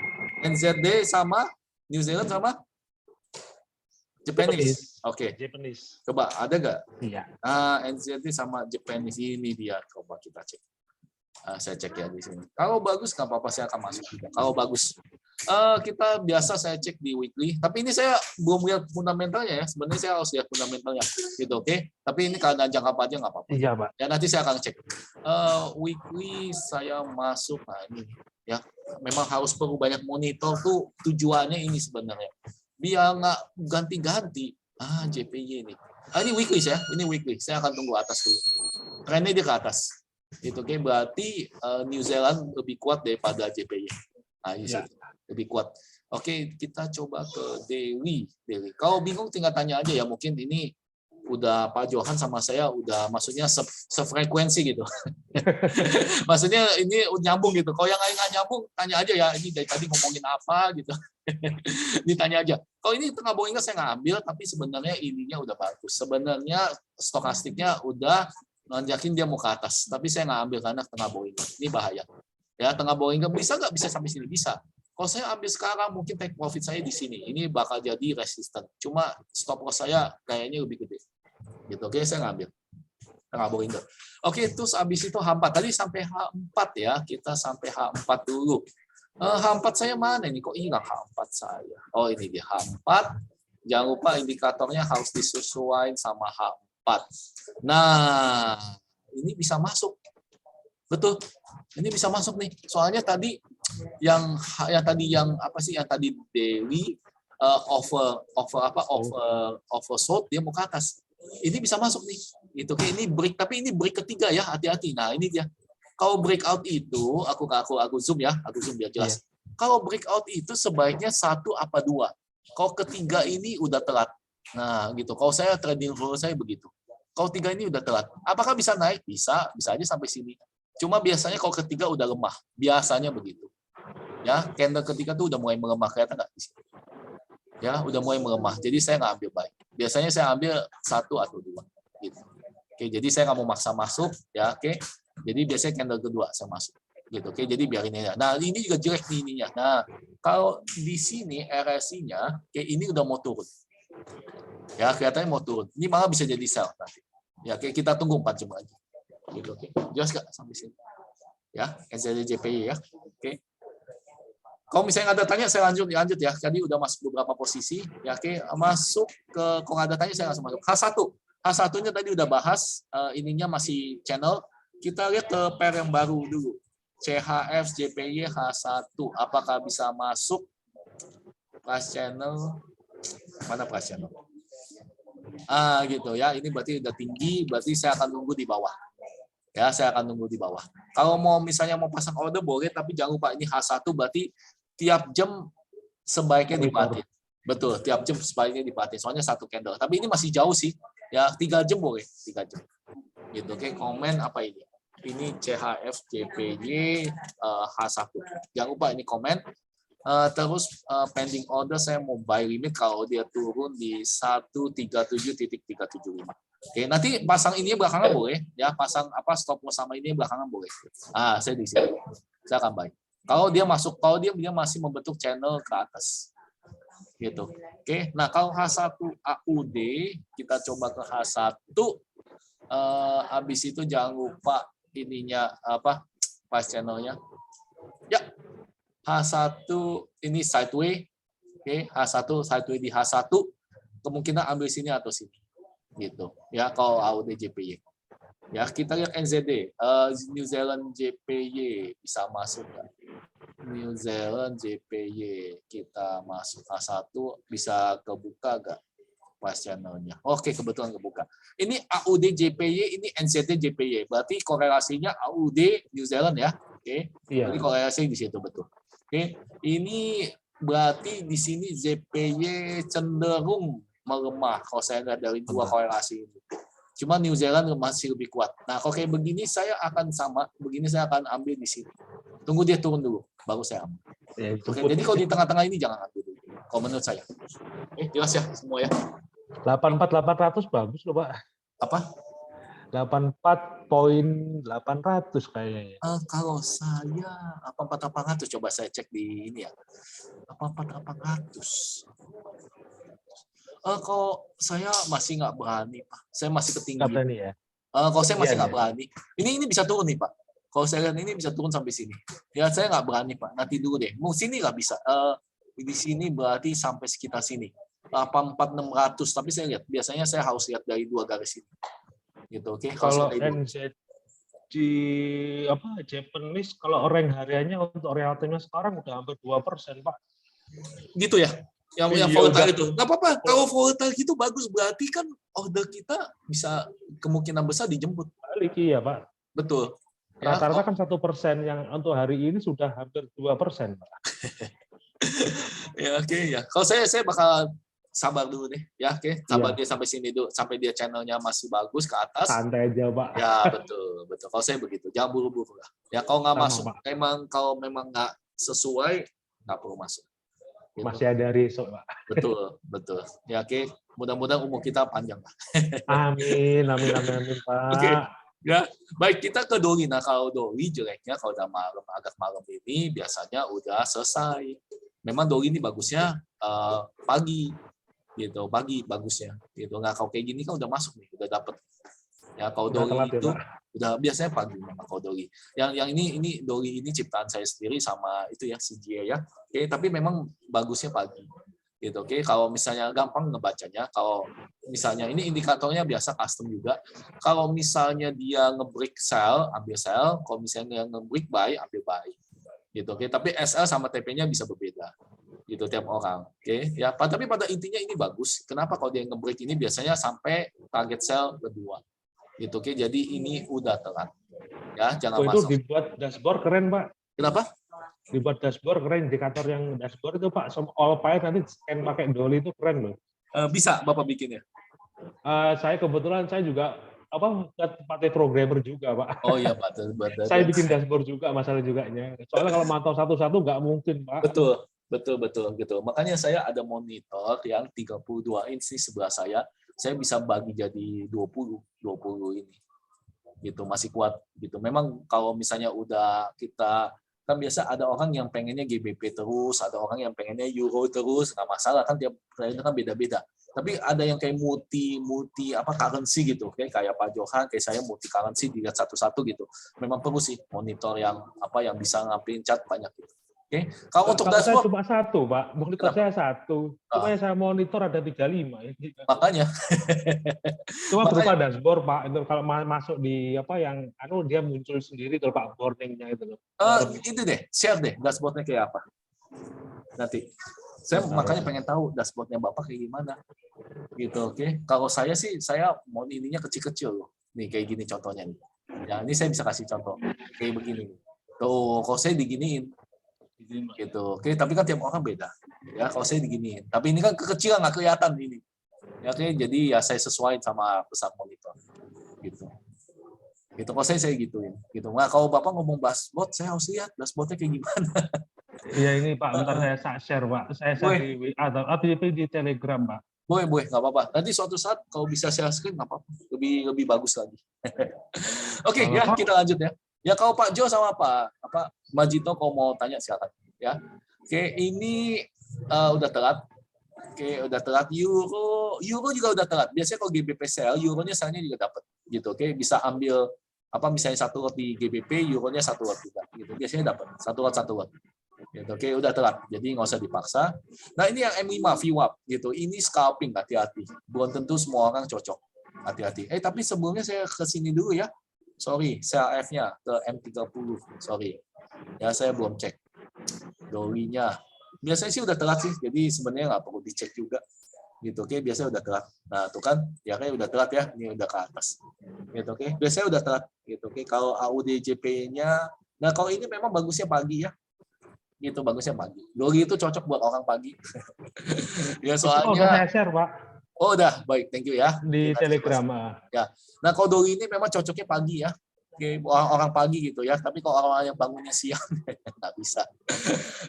NZD sama New Zealand sama Japanese. Oke. Japanese. Coba ada nggak? Iya. NZD sama Japanese ini dia. Coba kita cek. Saya cek ya di sini. Kalau bagus nggak apa-apa, saya akan masuk juga. Kalau bagus, kita biasa saya cek di weekly. Tapi ini saya belum lihat fundamentalnya ya. Sebenarnya saya harus lihat fundamentalnya, gitu, oke? Tapi ini karena jangka panjang nggak apa-apa. Iya, Pak. Ya nanti saya akan cek. Weekly saya masuk. Nah ini ya, memang harus perlu banyak monitor tuh. Tujuannya ini sebenarnya biar nggak ganti-ganti. JPY ini. Ini weekly ya. Ini weekly. Saya akan tunggu atas dulu. Trennya dia ke atas. Itu oke, berarti New Zealand lebih kuat daripada JPY. Nah, ini ya. Lebih kuat. Oke, kita coba ke daily. Kalau bingung tinggal tanya aja ya, mungkin ini udah Pak Johan sama saya udah maksudnya sefrekuensi gitu. Maksudnya ini nyambung gitu. Kalau yang lain nggak nyambung, tanya aja ya, ini dari tadi ngomongin apa gitu. Ditanya aja. Kalau ini tengah Bollinger saya nggak ambil, tapi sebenarnya ininya udah bagus. Sebenarnya stokastiknya udah nanjakin dia mau ke atas, tapi saya nggak ambil karena tengah Bollinger. Ini bahaya. Ya, tengah Bollinger bisa nggak bisa sampai sini? Bisa. Kalau saya ambil sekarang, mungkin take profit saya di sini. Ini bakal jadi resisten. Cuma stop loss saya kayaknya lebih gede. Gitu. Oke, saya ngambil tengah Bollinger. Oke, terus habis itu H4. Tadi sampai H4 ya. Kita sampai H4 dulu. H4 saya mana ini? Kok hilang H4 saya? Oh, ini dia H4. Jangan lupa indikatornya harus disesuaikan sama H4. Nah, ini bisa masuk. Betul. Ini bisa masuk nih. Soalnya tadi yang apa sih yang tadi daily oversold dia mau ke atas. Ini bisa masuk nih. Itu kayak ini break, tapi ini break ketiga ya, hati-hati. Nah, ini dia. Kalau breakout itu aku zoom ya, aku zoom biar jelas. Yeah. Kalau breakout itu sebaiknya 1 apa 2. Kalau ketiga ini udah telat. Nah, gitu. Kalau saya trading flow saya begitu. Kalau 3 ini udah telat. Apakah bisa naik? Bisa aja sampai sini. Cuma biasanya kalau ketiga udah lemah. Biasanya begitu. Ya, candle ketiga tuh udah mulai melemah, kelihatan nggak di sini? Ya, udah mulai melemah. Jadi saya nggak ambil buy. Biasanya saya ambil 1 atau 2 gitu. Oke, jadi saya nggak mau maksa masuk ya, oke. Jadi biasanya candle kedua saya masuk. Gitu. Oke, jadi biarin ini. Nah, ini juga jelek nih ininya. Nah, kalau di sini RSI-nya kayak ini udah mau turun. Ya, kelihatannya mau turun. Ini malah bisa jadi sell nanti. Ya, kayak kita tunggu 4 jam lagi. Gitu, oke. Jelas nggak sampai sini? Ya, NZD-JPY ya. Oke. Kalau misalnya ada tanya, saya lanjut ya. Tadi udah masuk beberapa posisi. Ya, oke. Masuk ke, kalau ada tanya, saya langsung masuk. H1. H1-nya tadi udah bahas. Ininya masih channel. Kita lihat ke pair yang baru dulu. CHF, JPY, H1. Apakah bisa masuk? Price channel. Mana price channel? Gitu ya. Ini berarti udah tinggi, berarti saya akan nunggu di bawah. Ya, saya akan nunggu di bawah. Kalau mau misalnya mau pasang order boleh, tapi jangan lupa ini H1 berarti tiap jam sebaiknya dipatin. Betul, tiap jam sebaiknya dipatin. Soalnya satu candle. Tapi ini masih jauh sih. Ya, 3 jam boleh, 3 jam. Gitu. Oke, komen apa ini? Ini CHF JPY H1. Jangan lupa ini komen. Terus pending order saya mau buy limit kalau dia turun di 137.375. Oke, nanti pasang ini belakangan boleh ya, pasang apa stop loss sama ini belakangan boleh. Saya di sini. Saya akan buy. Kalau dia masih membentuk channel ke atas. Gitu. Oke, nah kalau H1 AUD kita coba ke H1 habis itu jangan lupa ininya apa? Price channelnya. Ya. H1 ini sideways. Oke, H1 sideways di H1 kemungkinan ambil sini atau sini. Gitu ya kalau AUD JPY ya. Kita lihat NZD New Zealand JPY bisa masuk ya. New Zealand JPY kita masuk H1 bisa kebuka gak pas channelnya? Oke, kebetulan kebuka. Ini AUD JPY, ini NZD JPY, berarti korelasinya AUD New Zealand ya. Oke, jadi korelasi di situ betul. Oke, ini berarti di sini JPY cenderung melemah kalau saya lihat dari dua korelasi ini. Cuma New Zealand masih lebih kuat. Nah, kalau kayak begini saya akan begini saya akan ambil di sini. Tunggu dia turun dulu, baru saya ambil. Oke, jadi kalau di tengah-tengah ini jangan ambil dulu. Kalau menurut saya. Jelas ya semua ya. 84.800 bagus loh, Pak. Apa? 84.800 kayaknya. Kalau saya 84.800 coba saya cek di ini ya. 84.800. Kalau saya masih nggak berani, Pak. Saya masih ketinggian. Nggak berani ya? Kalau saya masih nggak berani. Ini bisa turun nih, Pak. Kalau saya lihat ini bisa turun sampai sini. Ya saya nggak berani, Pak. Nanti dulu deh. Mau sini nggak bisa. Di sini berarti sampai sekitar sini. 84.600. Tapi saya lihat. Biasanya saya harus lihat dari dua garis ini. Gitu, oke? Kalau NZD Japanese, kalau rank hariannya untuk real time sekarang udah hampir 2%, Pak. Gitu ya? Yang volatile itu. Nggak apa-apa. Kalau volatile gitu bagus. Berarti kan order kita bisa kemungkinan besar dijemput. Balik ya, Pak. Betul. Rata-rata kan 1%, yang untuk hari ini sudah hampir 2%, Pak. Ya, oke ya. Kalau saya bakal sabar dulu deh. Ya, oke. Sabar dia sampai sini dulu. Sampai dia channelnya masih bagus ke atas. Santai aja, Pak. Ya, betul. Kalau saya begitu. Jangan buru-buru lah. Ya, kalau nggak masuk, kalau memang nggak sesuai, nggak perlu masuk. Gitu. Masih ada risiko, Pak. Betul. Ya, oke. Mudah-mudahan umur kita panjang. Amin, Pak. Oke. Ya, baik, kita ke Doli. Nah, kalau Doli jeleknya kalau udah agak malam ini biasanya udah selesai. Memang Doli ini bagusnya pagi. Gitu, pagi bagusnya. Gitu. Nah, kalau kayak gini kan udah masuk nih, udah dapet. Ya, kalau Doli itu udah biasanya pagi memang kalau Doli. Yang ini Doli ini ciptaan saya sendiri sama itu ya CGA ya. Oke, tapi memang bagusnya pagi. Gitu, oke. Kalau misalnya gampang ngebacanya, kalau misalnya ini indikatornya biasa custom juga. Kalau misalnya dia nge-break sell, ambil sell. Kalau misalnya nge-break buy, ambil buy. Gitu, oke. Tapi SL sama TP-nya bisa berbeda. Gitu tiap orang. Oke, ya. Tapi pada intinya ini bagus. Kenapa kalau dia nge-break ini biasanya sampai target sell kedua. Gitu, oke. Jadi ini udah telat. Ya, jangan masuk. Itu dibuat dashboard keren, Pak. Kenapa? Dibuat dashboard keren, indikator yang dashboard itu Pak, all pahit nanti scan pakai Doli itu keren loh. Bisa Bapak bikinnya? Saya kebetulan saya juga pakai programmer juga Pak. Oh iya Pak. Saya bikin dashboard juga masalah juganya. Soalnya kalau mantau satu-satu nggak mungkin Pak. Betul gitu. Makanya saya ada monitor yang 32 inch di sebelah saya. Saya bisa bagi jadi 20 ini. Gitu masih kuat gitu. Memang kalau misalnya udah kita kan biasa ada orang yang pengennya GBP terus, ada orang yang pengennya Euro terus, nggak masalah kan tiap klien kan beda-beda. Tapi ada yang kayak multi currency gitu, kayak Pak Johan, kayak saya multi currency dilihat satu-satu gitu. Memang perlu sih monitor yang bisa ngambilin chart banyak gitu. Oke. Kalau untuk dashboard saya cuma satu, Pak. Monitor saya satu. Cuma saya monitor ada 35. Makanya. Cuma berupa dashboard, Pak. Itu kalau masuk di yang dia muncul sendiri tuh Pak warning-nya itu loh. Itu deh, share deh dashboard-nya kayak apa. Nanti. Saya makanya pengen tahu dashboardnya Bapak kayak gimana. Gitu, oke. Kalau saya sih, saya mau ininya kecil-kecil loh. Nih, kayak gini contohnya nih. Ya, ini saya bisa kasih contoh. Kayak begini. Tuh, kalau saya diginiin. Gitu, oke. Tapi kan tiap orang beda. Ya, kalau saya diginiin. Tapi ini kan kekecilan, nggak kelihatan ini. Ya, oke. Jadi ya saya sesuaiin sama besar monitor. Gitu. Gitu, kalau saya gituin. Gitu. Nah, kalau Bapak ngomong dashboard, saya harus lihat dashboardnya kayak gimana. Iya ini Pak, bentar saya share Pak. Saya share di WA atau di Telegram Pak. Boleh, nggak apa-apa. Nanti suatu saat kalau bisa share screen nggak apa-apa. Lebih bagus lagi. Oke, ya kita lanjut ya. Ya kalau Pak Jo sama Pak Majito kalau mau tanya silakan. Ya. Oke, ini udah telat. Oke, udah telat. Euro juga udah telat. Biasanya kalau GBP sell, euronya selnya juga dapat. Gitu. Oke, bisa ambil misalnya satu lot di GBP, euronya satu lot juga. Gitu. Biasanya dapat satu lot. Gitu. Oke, udah telat. Jadi nggak usah dipaksa. Nah, ini yang M5 VWAP gitu. Ini scalping, hati-hati. Belum tentu semua orang cocok. Hati-hati. Tapi sebelumnya saya ke sini dulu ya. Sorry, CLF-nya ke M30. Sorry. Ya, saya belum cek. Dolinya. Biasanya sih udah telat sih. Jadi sebenarnya nggak perlu dicek juga. Gitu, oke. Biasanya udah telat. Nah, tuh kan. Ya, kayak udah telat ya. Ini udah ke atas. Gitu, oke. Biasanya udah telat. Gitu, oke. Kalau AUDJP-nya. Nah, kalau ini memang bagusnya pagi ya. Gitu, bagusnya pagi. Doli itu cocok buat orang pagi. Ya soalnya. Udah saya share Pak. Oh udah, baik, thank you ya. Di Telegram. Ya. Nah kalau Doli ini memang cocoknya pagi ya. Oke, orang pagi gitu ya. Tapi kalau orang yang bangunnya siang nggak bisa.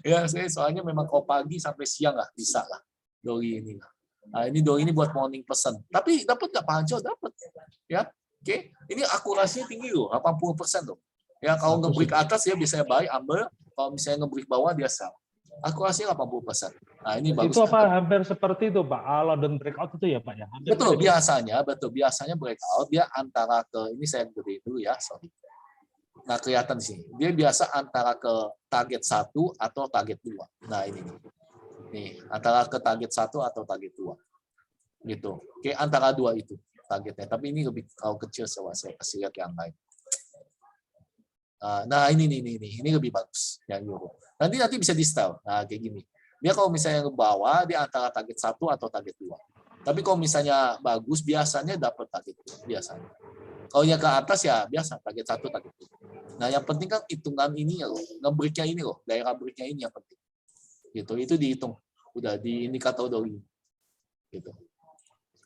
Ya, soalnya memang kalau pagi sampai siang nggak bisa lah. Doli ini. Nah, ini Doli ini buat morning person. Tapi dapat nggak Pak Anjo? Dapat. Ya. Oke, ini akurasinya tinggi loh, 80% loh. Ya kalau nge-break atas ya biasanya buy, ambil. Kalau misalnya nge-break bawah dia sell. Akurasinya 80%. Nah, ini bagus. Itu apa hampir seperti itu Pak? London breakout itu ya Pak ya? Betul, biasanya breakout dia antara ke ini saya gedein dulu ya, sorry. Nah, kelihatan di sini. Dia biasa antara ke target 1 atau target 2. Nah, ini nih. Nih, antara ke target 1 atau target 2. Gitu. Oke, antara 2 itu targetnya. Tapi ini lebih kalau kecil saya kasih lihat yang lain. Nah, ini lebih bagus yang euro. Nanti bisa di style. Nah, kayak gini. Dia kalau misalnya ke bawah, dia antara target 1 atau target 2. Tapi kalau misalnya bagus, biasanya dapat target 2. Biasanya. Kalau yang ke atas ya biasa, target 1, target 2. Nah, yang penting kan hitungan ini loh. Nge-break-nya ini loh. Daerah break-nya ini yang penting. Gitu. Itu dihitung. Udah di indikator Doli. Gitu.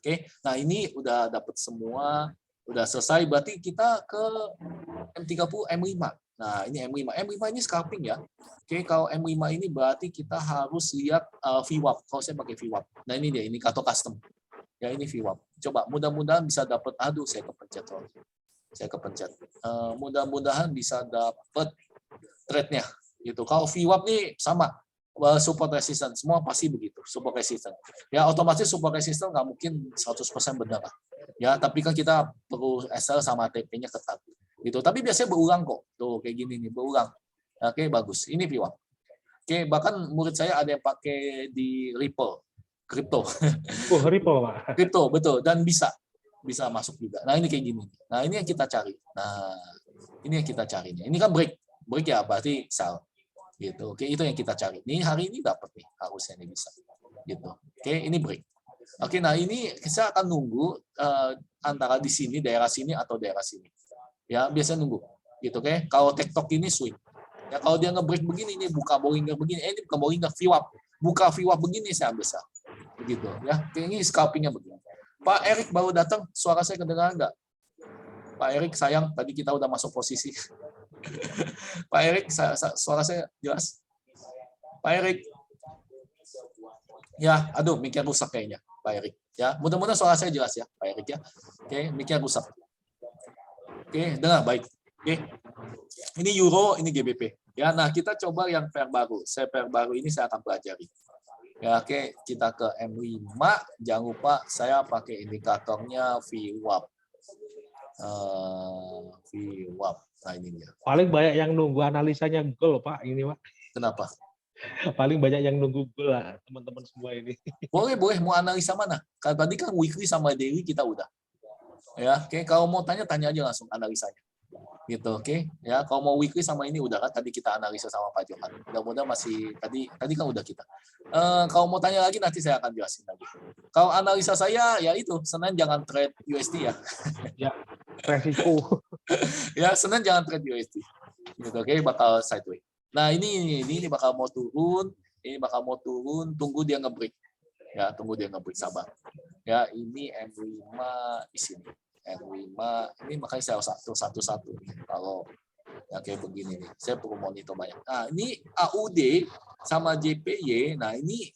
Oke. Nah, ini udah dapat semua. Udah selesai, berarti kita ke M30, M5. Nah, ini M5. M5 ini scalping ya. Oke, kalau M5 ini berarti kita harus lihat VWAP. Kalau saya pakai VWAP. Nah, ini dia, indikator custom. Ya, ini VWAP. Coba, mudah-mudahan bisa dapat. Aduh, saya kepencet. Mudah-mudahan bisa dapat trade-nya. Gitu. Kalau VWAP nih sama. Support resistance. Semua pasti begitu. Support resistance. Ya, otomatis support resistance nggak mungkin 100% benar. Ya, tapi kan kita perlu SL sama TP-nya ketat. Gitu. Tapi biasanya berulang kok. Tuh kayak gini nih, berulang. Oke, bagus. Ini VWAP. Oke, bahkan murid saya ada yang pakai di Ripple, kripto. Oh, Ripple, Pak. Kripto, betul. Dan bisa masuk juga. Nah, ini kayak gini. Nah, ini yang kita cari. Nah, ini yang kita carinya. Ini kan break ya, berarti sell. Gitu. Oke, itu yang kita cari. Ini hari ini dapat nih, harusnya ini bisa. Gitu. Oke, ini break. Oke, nah ini saya akan nunggu antara di sini, daerah sini atau daerah sini. Ya, biasanya nunggu. Gitu, oke. Kalau TikTok ini swing. Ya, kalau dia nge-break begini, ini buka Bollinger begini. Ini buka Bollinger VWAP. Buka VWAP begini saya ambil sell. Begitu, ya. Ini scalpingnya begini. Pak Erik baru datang, suara saya kedengaran nggak? Pak Erik, sayang, tadi kita udah masuk posisi. Pak Erik, suara saya jelas? Pak Erik. Ya, aduh, mic-nya rusak kayaknya, Pak Erik. Ya, mudah-mudahan suara saya jelas ya, Pak Erik ya. Oke, mic-nya rusak. Oke, dengar baik. Oke. Ini euro, ini GBP. Ya, nah kita coba yang pair baru. Pair baru ini saya akan pelajari. Ya, oke, kita ke M5. Jangan lupa saya pakai indikatornya VWAP. VWAP. Nah, ini dia. Paling banyak yang nunggu analisanya Google, Pak, ini, Pak. Kenapa? Paling banyak yang nunggu Google lah, teman-teman semua ini. Boleh. Mau analisa mana? Tadi kan weekly sama daily kita udah. Ya, oke. Kalau mau tanya aja langsung analisanya. gitu, oke. Ya, kalau mau weekly sama ini udah kan tadi kita analisa sama Pak Johan. Mudah-mudahan masih tadi kan udah kita. Kalau mau tanya lagi nanti saya akan jelasin lagi. Kalau analisa saya ya itu, Senin jangan trade USD ya. Ya, resiko. Ya, Senin jangan trade USD. Gitu, oke, bakal sideways. Nah, ini bakal mau turun, tunggu dia nge-break. Ya, tunggu dia nge-break, sabar. Ya, ini M5 di sini. M5 ini makanya saya satu-satu kalau yang kayak begini nih. Saya perlu monitor banyak. Nah, ini AUD sama JPY. Nah, ini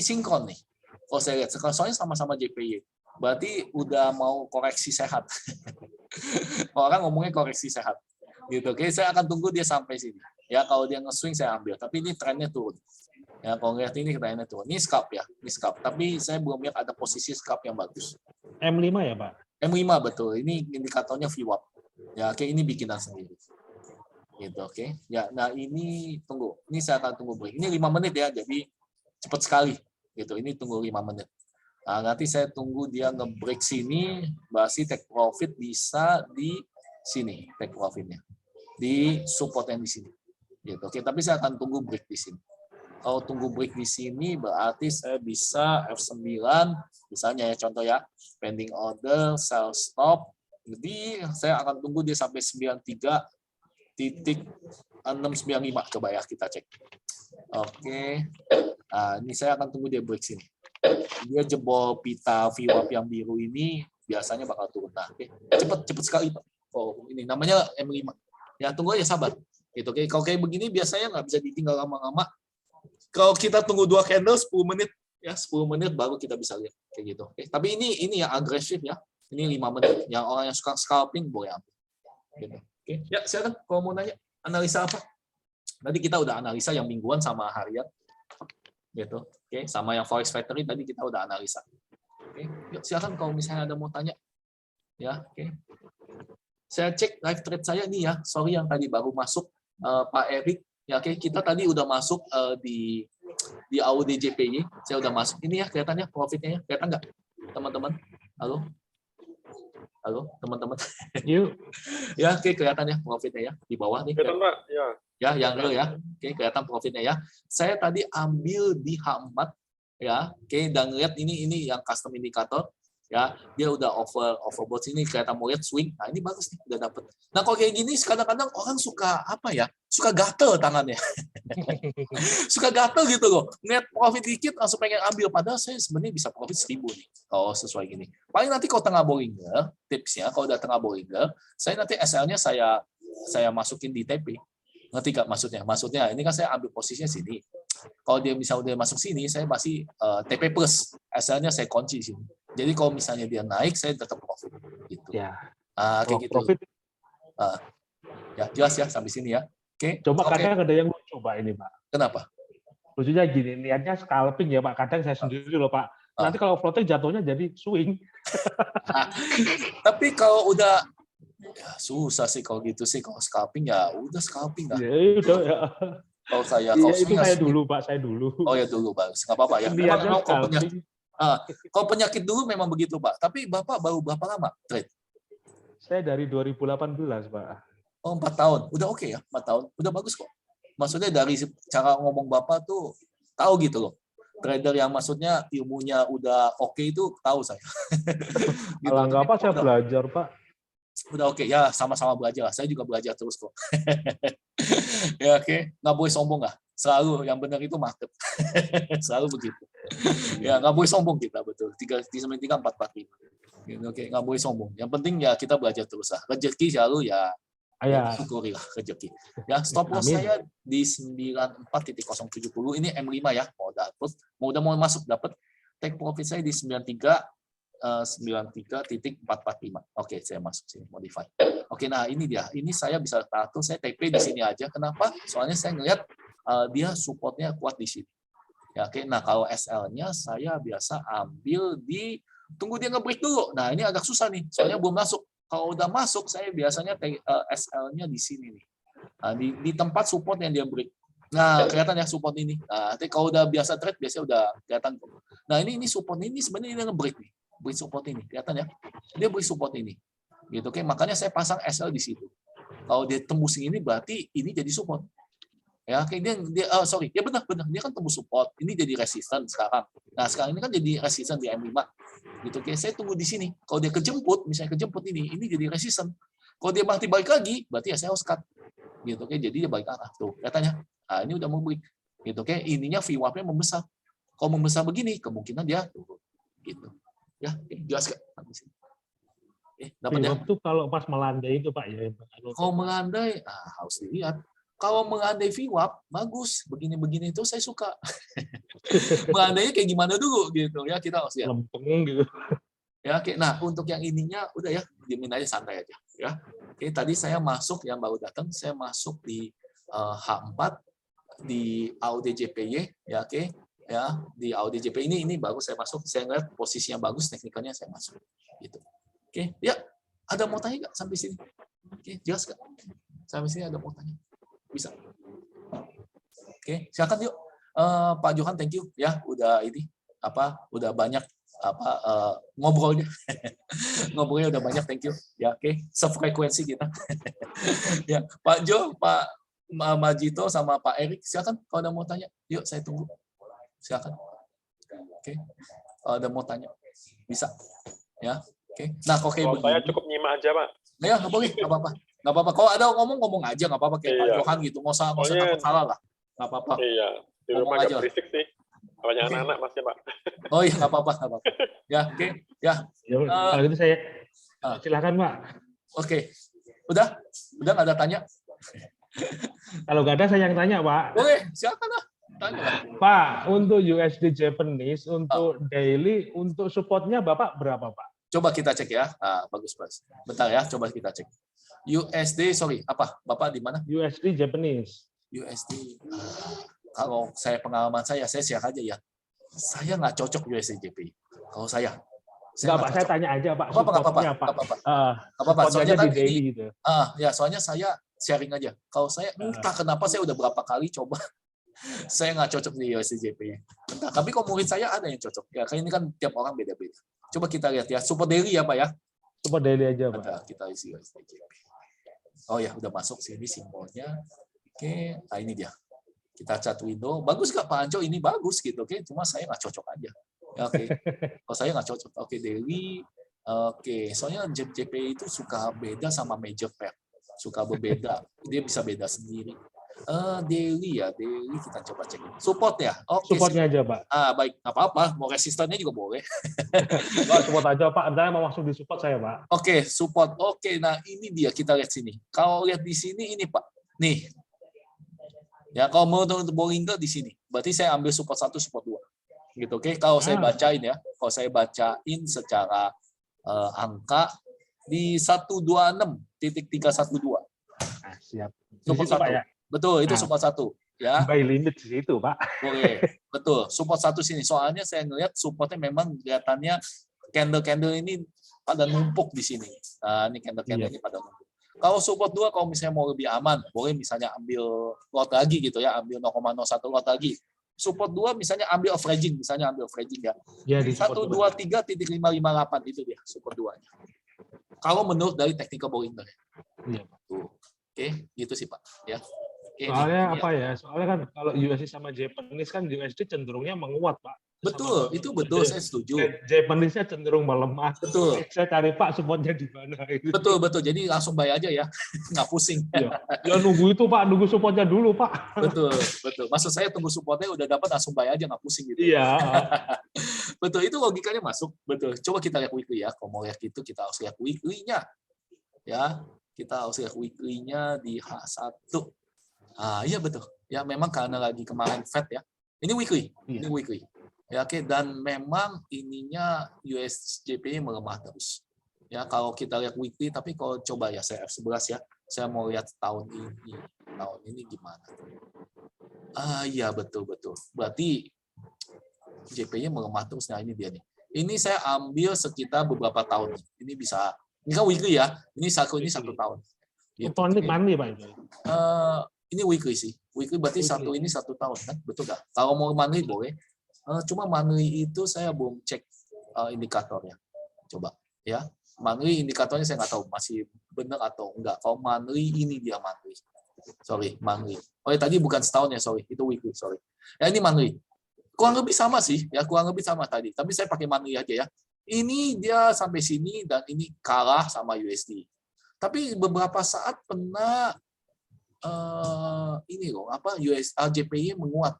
sinkron nih. Kalau saya lihat soalnya sama-sama JPY. Berarti udah mau koreksi sehat. Orang ngomongnya koreksi sehat. Gitu. Oke, saya akan tunggu dia sampai sini. Ya, kalau dia nge-swing saya ambil, tapi ini trennya turun. Ya, kalau lihat ini trennya turun. Ini scalp ya, ini scalp. Tapi saya belum lihat ada posisi scalp yang bagus. M5 ya, Pak? M5 betul. Ini indikatornya VWAP. Ya, oke, ini bikinan sendiri. Gitu, oke. Ya, nah ini tunggu. Ini saya akan tunggu break. Ini 5 menit ya, jadi cepat sekali. Gitu. Ini tunggu 5 menit. Nah, nanti saya tunggu dia nge-break sini, berarti take profit bisa di sini, take profitnya. Di support yang di sini. Gitu. Oke, tapi saya akan tunggu break di sini. Kalau tunggu break di sini berarti saya bisa F9 misalnya ya, contoh ya, pending order, sell stop. Jadi saya akan tunggu dia sampai 93.695, coba ya kita cek. Oke. Nah, ini saya akan tunggu dia break sini. Dia jebol pita VWAP yang biru ini biasanya bakal turun. Nah, oke. Cepet sekali Pak. Oh, ini namanya M5. Ya, tunggu aja, sabar. Gitu, oke. Kalau kayak begini biasanya nggak bisa ditinggal lama-lama. Kalau kita tunggu 2 candle 10 menit ya, 10 menit baru kita bisa lihat kayak gitu. Oke. Tapi ini yang agresif ya. Ini 5 menit. Yang orang yang suka scalping boleh ambil. Gitu. Oke. Ya, silakan kalau mau nanya analisa apa. Tadi kita udah analisa yang mingguan sama harian. Gitu. Oke, sama yang Forex Factory tadi kita udah analisa. Oke. Yuk, silakan kalau misalnya ada mau tanya. Ya, oke. Saya cek live trade saya nih ya. Sorry yang tadi baru masuk Pak Erik. Ya, oke, kita tadi udah masuk di AUD JPY. Saya udah masuk. Ini ya kelihatannya profitnya ya. Kelihatan nggak, teman-teman? Halo? Halo, teman-teman? Yuk. Ya, oke, kelihatan ya profitnya ya di bawah nih. Kelihatan, Pak. Ya. Ya, yang real ya. Oke, kelihatan profitnya ya. Saya tadi ambil di H4 ya. Oke, dan lihat ini yang custom indikator. Ya, dia udah overbought sini, kelihatan mau lihat swing. Nah, ini bagus nih, udah dapet. Nah, kalau kayak gini kadang-kadang orang suka apa ya? Suka gatel tangannya. Suka gatel gitu loh. Net profit dikit langsung pengen ambil, padahal saya sebenarnya bisa profit 1000 nih kalau sesuai gini. Paling nanti kalau tengah Bollinger, tipsnya kalau udah tengah Bollinger, saya nanti SL-nya saya masukin di TP. Ngerti nggak maksudnya? Maksudnya ini kan saya ambil posisinya sini. Kalau dia misalnya masuk sini, saya masih TP plus. SL-nya saya kunci sini. Jadi kalau misalnya dia naik, saya tetap profit. Gitu. Ya. Kayak gitu. Profit. Ya, jelas ya sampai sini ya. Oke. Coba kadang ada yang lucu Pak ini Pak. Kenapa? Lucunya gini, niatnya scalping ya Pak. Kadang saya sendiri loh Pak. Nanti kalau floating jatuhnya jadi swing. Tapi kalau udah ya susah sih kalau gitu sih, kalau scalping ya udah scalping lah. Ya udah ya. Kalau saya itu saya dulu Pak, saya dulu. Oh ya dulu bagus, nggak apa-apa ya. Memang kalau penyakit dulu memang begitu Pak. Tapi Bapak baru berapa lama trade? Saya dari 2018 Pak. Oh 4 tahun, udah oke ya 4 tahun, udah bagus kok. Maksudnya dari cara ngomong Bapak tuh tahu gitu loh. Trader yang maksudnya ilmunya udah oke itu tahu saya. Gitu. Nggak apa saya belajar Pak. Udah oke ya, sama-sama belajar. Saya juga belajar terus kok. Ya oke, nggak boleh sombong lah. Selalu yang benar itu market. Selalu begitu. Ya nggak boleh sombong kita betul. 3 4 4 5. Oke, nggak boleh sombong. Yang penting ya kita belajar terus lah. Rezeki selalu ya syukuri lah rezeki. Ya stop loss saya di 94.070. Ini M5 ya, mau masuk dapat. Take profit saya di 93.445. Oke, saya masuk sini modify. Oke, nah ini dia. Ini saya bisa tahu saya TP di sini aja. Kenapa? Soalnya saya ngelihat dia supportnya kuat di sini. Ya, oke. Nah, kalau SL-nya saya biasa ambil di tunggu dia nge-break dulu. Nah, ini agak susah nih. Soalnya belum masuk. Kalau udah masuk, saya biasanya SL-nya di sini nih. Nah, di tempat support yang dia break. Nah, kelihatan ya support ini. Nah, kalau udah biasa trade biasanya udah kelihatan. Nah, ini support ini sebenarnya dia nge-break nih. Break support ini, kelihatan ya. Dia break support ini. Gitu, oke. Makanya saya pasang SL di situ. Kalau dia tembus ini berarti ini jadi support. Ya, kayak dia sorry, ya benar dia kan tembus support. Ini jadi resisten sekarang. Nah, sekarang ini kan jadi resisten di M5. Gitu. Oke, saya tunggu di sini. Kalau dia kejemput, misalnya kejemput ini jadi resisten. Kalau dia balik lagi, berarti ya saya harus cut. Gitu. Oke, jadi dia balik arah. Tuh, katanya. Nah, ini udah mau break. Gitu. Oke, ininya VWAP-nya membesar. Kalau membesar begini, kemungkinan dia turun. Gitu. Ya, jelas nggak? Dapat ya? Itu kalau pas melandai itu Pak ya. Kalau melandai, harus dilihat. Kalau melandai VWAP, bagus. Begini-begini itu saya suka. Melandainya kayak gimana dulu gitu ya, kita harus lihat. Lempeng gitu. Ya, oke. Nah, untuk yang ininya udah ya, diemin aja santai aja ya. Oke, tadi saya masuk yang baru datang, saya masuk di H4 di AUDJPY ya, oke. Ya, di AUDJPY ini bagus saya masuk, saya lihat posisinya bagus, teknikalnya saya masuk gitu. Oke, ya. Ada mau tanya nggak sampai sini? Oke, jelas nggak? Sampai sini ada mau tanya? Bisa. Oke, silakan yuk. Pak Johan, thank you ya, udah ini udah banyak ngobrolnya. Ngobrolnya udah banyak, thank you. Ya, oke. Sefrekuensi kita. Ya, Pak Jo, Pak Majito sama Pak Erik, silakan kalau ada mau tanya. Yuk, saya tunggu. Silakan. Oke. Kalau ada mau tanya, bisa. Ya. Oke. Nah, kok kayak begini. Saya cukup nyimak aja, Pak. Ya, nggak boleh, nggak apa-apa. Nggak apa-apa. Kalau ada ngomong aja, nggak apa-apa. Kayak Pak Johan gitu. Nggak usah takut salah lah. Nggak apa-apa. Iya. Di rumah agak berisik sih. Banyak anak-anak masih, Pak. Oh iya, nggak apa-apa. Ya, oke. Ya. Kalau gitu saya silakan, Pak. Oke. Udah nggak ada tanya? Kalau nggak ada, saya yang tanya, Pak. Boleh, silakan lah. Tanya. Pak, untuk USD Japanese, untuk daily, untuk supportnya Bapak berapa, Pak? Coba kita cek ya. Bagus. Bentar ya, coba kita cek. USD, sorry, apa? Bapak di mana? USD Japanese. USD. Kalau pengalaman saya share aja ya. Saya nggak cocok USD JP. Kalau saya Pak, saya tanya aja, Pak. Supportnya apa? Apa? Soalnya di daily gitu. Ya, soalnya saya sharing aja. Kalau saya entah kenapa saya udah berapa kali coba. Saya nggak cocok di USD JP. Entah, tapi kalau murid saya ada yang cocok. Ya, kan ini kan tiap orang beda-beda. Coba kita lihat ya. Super daily ya, Pak ya? Super daily aja, Pak. Ada, kita isi USD JP. Oh ya, udah masuk sini simbolnya. Oke, nah ini dia. Kita chat window. Bagus nggak Pak Anco? Ini bagus gitu. Oke, cuma saya nggak cocok aja. Ya, oke. Kalau saya nggak cocok. Oke, daily. Oke, soalnya JP itu suka beda sama major pair. Suka berbeda. Dia bisa beda sendiri. Daily ya, daily kita coba cek. Support ya? Oke. Supportnya aja, Pak. Baik, nggak apa-apa. Mau resistannya juga boleh. Pak, support aja, Pak. Anda mau masuk di support saya, Pak. Oke, support. Oke, nah ini dia. Kita lihat sini. Kalau lihat di sini, ini Pak. Nih. Ya, kalau mau untuk Bollinger di sini. Berarti saya ambil support 1, support 2. Gitu, oke. Kalau saya bacain ya. Kalau saya bacain secara angka di 126.312. Siap. Support 1. Ya? Betul, itu support 1. Ya. Buy limit di situ, Pak. Boleh. Betul, support 1 sini. Soalnya saya ngelihat supportnya memang kelihatannya candle-candle ini pada numpuk di sini. Nah, ini candle-candle ini pada numpuk. Kalau support 2, kalau misalnya mau lebih aman, boleh misalnya ambil lot lagi gitu ya, ambil 0,01 lot lagi. Support 2 misalnya ambil averaging, ya. Ya, di 123.558 itu dia support 2-nya. Kalau menurut dari technical Bollinger. Iya. Oke, gitu sih Pak, ya. Soalnya apa ya? Soalnya kan kalau USD sama Japanese kan USD cenderungnya menguat, Pak. Betul, itu betul, saya setuju. Japanese-nya cenderung melemah. Betul. Saya cari Pak supportnya di mana. Betul. Jadi langsung buy aja ya, nggak pusing. Ya nunggu itu Pak, nunggu supportnya dulu Pak. Betul. Maksud saya tunggu supportnya udah dapat langsung buy aja, nggak pusing gitu. Iya. Betul, itu logikanya masuk. Betul. Coba kita lihat weekly ya. Kalau mau lihat gitu, kita harus lihat weekly-nya. Ya, kita harus lihat weekly-nya di H1. Iya betul. Ya memang karena lagi kemarin Fed ya. Ini weekly. Ini weekly. Ya oke, dan memang ininya USJP melemah terus. Ya kalau kita lihat weekly, tapi kalau coba ya saya F11 ya. Saya mau lihat tahun ini. Tahun ini gimana? Iya betul. Berarti JP-nya melemah terus. Nah ini dia nih. Ini saya ambil sekitar beberapa tahun. Ini bisa. Ini kan weekly ya. Ini 1 tahun. Gitu. Ini monthly Pak itu. Ini weekly sih. Weekly berarti weekly. Ini 1 tahun kan? Betul nggak? Kalau mau monthly boleh. Cuma monthly itu saya belum cek indikatornya. Coba ya. monthly indikatornya saya nggak tahu masih benar atau enggak. Kalau monthly ini dia monthly. Sorry, monthly. Oh ya tadi bukan setahun ya, sorry. Itu weekly, sorry. Ya ini monthly. Kurang lebih sama sih, ya kurang lebih sama tadi. Tapi saya pakai monthly aja ya. Ini dia sampai sini dan ini kalah sama USD. Tapi beberapa saat pernah ini loh, JPY menguat.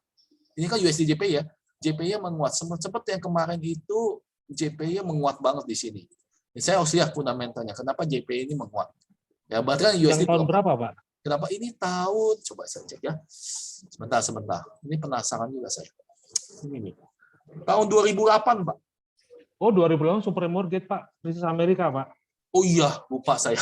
Ini kan USD JPY ya. JPY menguat. Seperti yang kemarin itu JPY menguat banget di sini. Saya harus lihat fundamentalnya. Kenapa JPY ini menguat? Ya, berarti kan USD yang tahun berapa, Pak? Kenapa ini tahun? Coba saya cek ya. Sebentar. Ini penasaran juga saya. Ini nih. Tahun 2008, Pak. Oh, 2008 Supreme Mortgage, Pak. Krisis Amerika, Pak. Oh iya, lupa saya.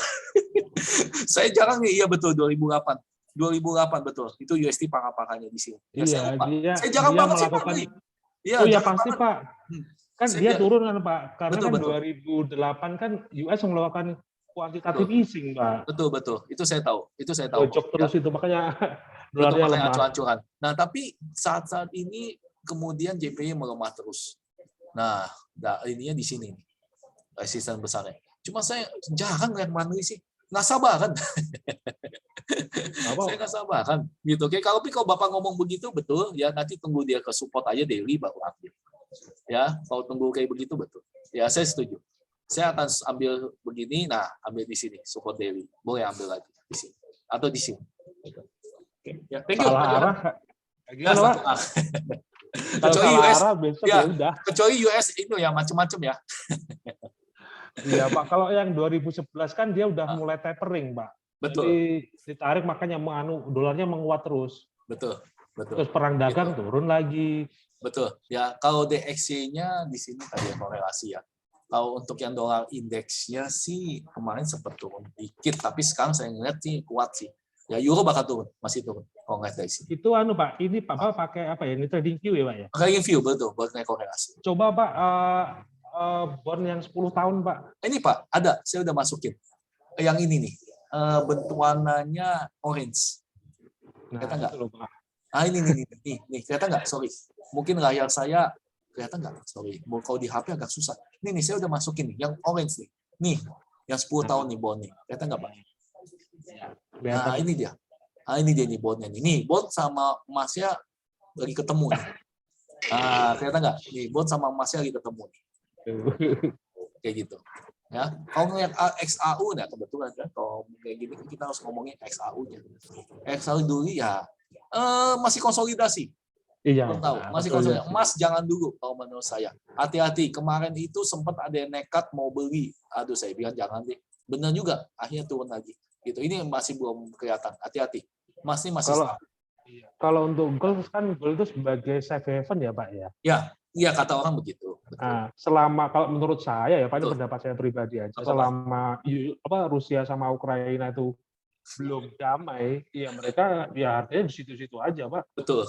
Saya jarang nih, iya betul 2008. 2008 betul. Itu USD pangkat-pangkatnya di sini. Ya, Iya, saya jarang banget sih, Pak. Iya, oh ya pasti, banget. Pak. Kan dia turun kan, Pak. Karena betul, kan 2008 kan US melakukan kuantitatif easing, Pak. Betul. Itu saya tahu. Bocok terus itu, makanya dolarnya lemah. Acuan-acuan. Nah, tapi saat-saat ini kemudian JPY melemah terus. Nah, ininya di sini. Resisten besarnya. Cuma saya jarang lihat monthly sih. Nggak sabaran. Saya nggak sabaran. Gitu. Oke, kalau Bapak ngomong begitu, betul. Ya, nanti tunggu dia ke support aja daily baru ambil. Ya, kalau tunggu kayak begitu, betul. Ya, saya setuju. Saya akan ambil begini, nah ambil di sini, support daily. Boleh ambil lagi di sini. Atau di sini. Oke. Ya, thank you. Salah arah. Kecuali US, ya udah. Kecuali US itu ya macam-macam ya. Iya Pak, kalau yang 2011 kan dia udah mulai tapering Pak. Betul. Jadi ditarik makanya dolarnya menguat terus. Betul. Terus perang dagang turun lagi. Betul. Ya kalau DXY-nya di sini tadi korelasi ya. Kalau untuk yang dolar indeksnya sih kemarin sempat turun dikit, tapi sekarang saya ngeliat sih kuat sih. Ya euro bakal turun, masih turun. Kalau nggak dari sini. Itu Pak, ini Pak pakai apa ya? Ini trading view ya Pak ya? Trading view betul, buat naik korelasi. Coba Pak bond yang 10 tahun Pak. Ini Pak, ada, saya udah masukin. Yang ini nih, bentuk warnanya orange. Kelihatan nggak? Ini kelihatan nggak? Sorry, mungkin layar saya kelihatan nggak? Sorry, kalau di HP agak susah. Ini nih, saya udah masukin nih, yang orange nih. Nih, yang 10 tahun nih bond nih. Kelihatan nggak Pak? Nah, ini dia. Nah, ini dia nih bondnya nih. Nih, bond sama emasnya lagi ketemu nih. Nah, kelihatan nggak? Nih, bond sama emasnya lagi ketemu nih. Kayak gitu. Ya, kalau ngeliat XAU, nah kebetulan kan, kalau kayak gini kita harus ngomongin XAU-nya. XAU dulu ya masih konsolidasi. Iya. Belum tahu, masih konsolidasi. Emas jangan dulu kalau menurut saya. Hati-hati. Kemarin itu sempat ada yang nekat mau beli. Aduh, saya bilang jangan deh. Benar juga, akhirnya turun lagi. Gitu. Ini masih belum kelihatan. Hati-hati. Masih kalau untuk gold kan gold itu sebagai safe haven ya Pak ya. Iya kata orang begitu. Nah, selama kalau menurut saya ya Pak, ini pendapat saya pribadi aja. Selama Rusia sama Ukraina itu belum damai, ya mereka ya artinya di situ-situ aja Pak. Betul.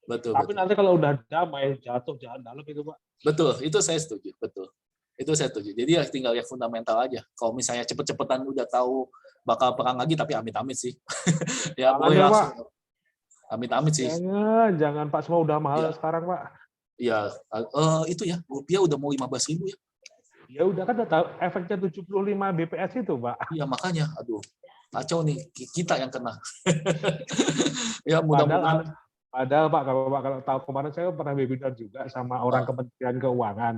Tapi nanti kalau udah damai jatuh jangan dalam itu Pak. Betul, itu saya setuju. Betul. Itu saya setuju. Jadi ya tinggal ya fundamental aja. Kalau misalnya cepet-cepetan udah tahu bakal perang lagi, tapi amit-amit sih. Ya boleh langsung. Amit-amit sih. Jangan Pak, semua udah mahal sekarang Pak. Ya, itu ya, rupiah udah mau 15.000 ya. Ya udah kan efeknya 75 BPS itu, Pak. Iya, makanya, aduh, kacau nih, kita yang kena. Ya, mudah-mudahan. Padahal Pak, kalau tahu kemarin saya pernah webinar juga sama orang Kementerian Keuangan.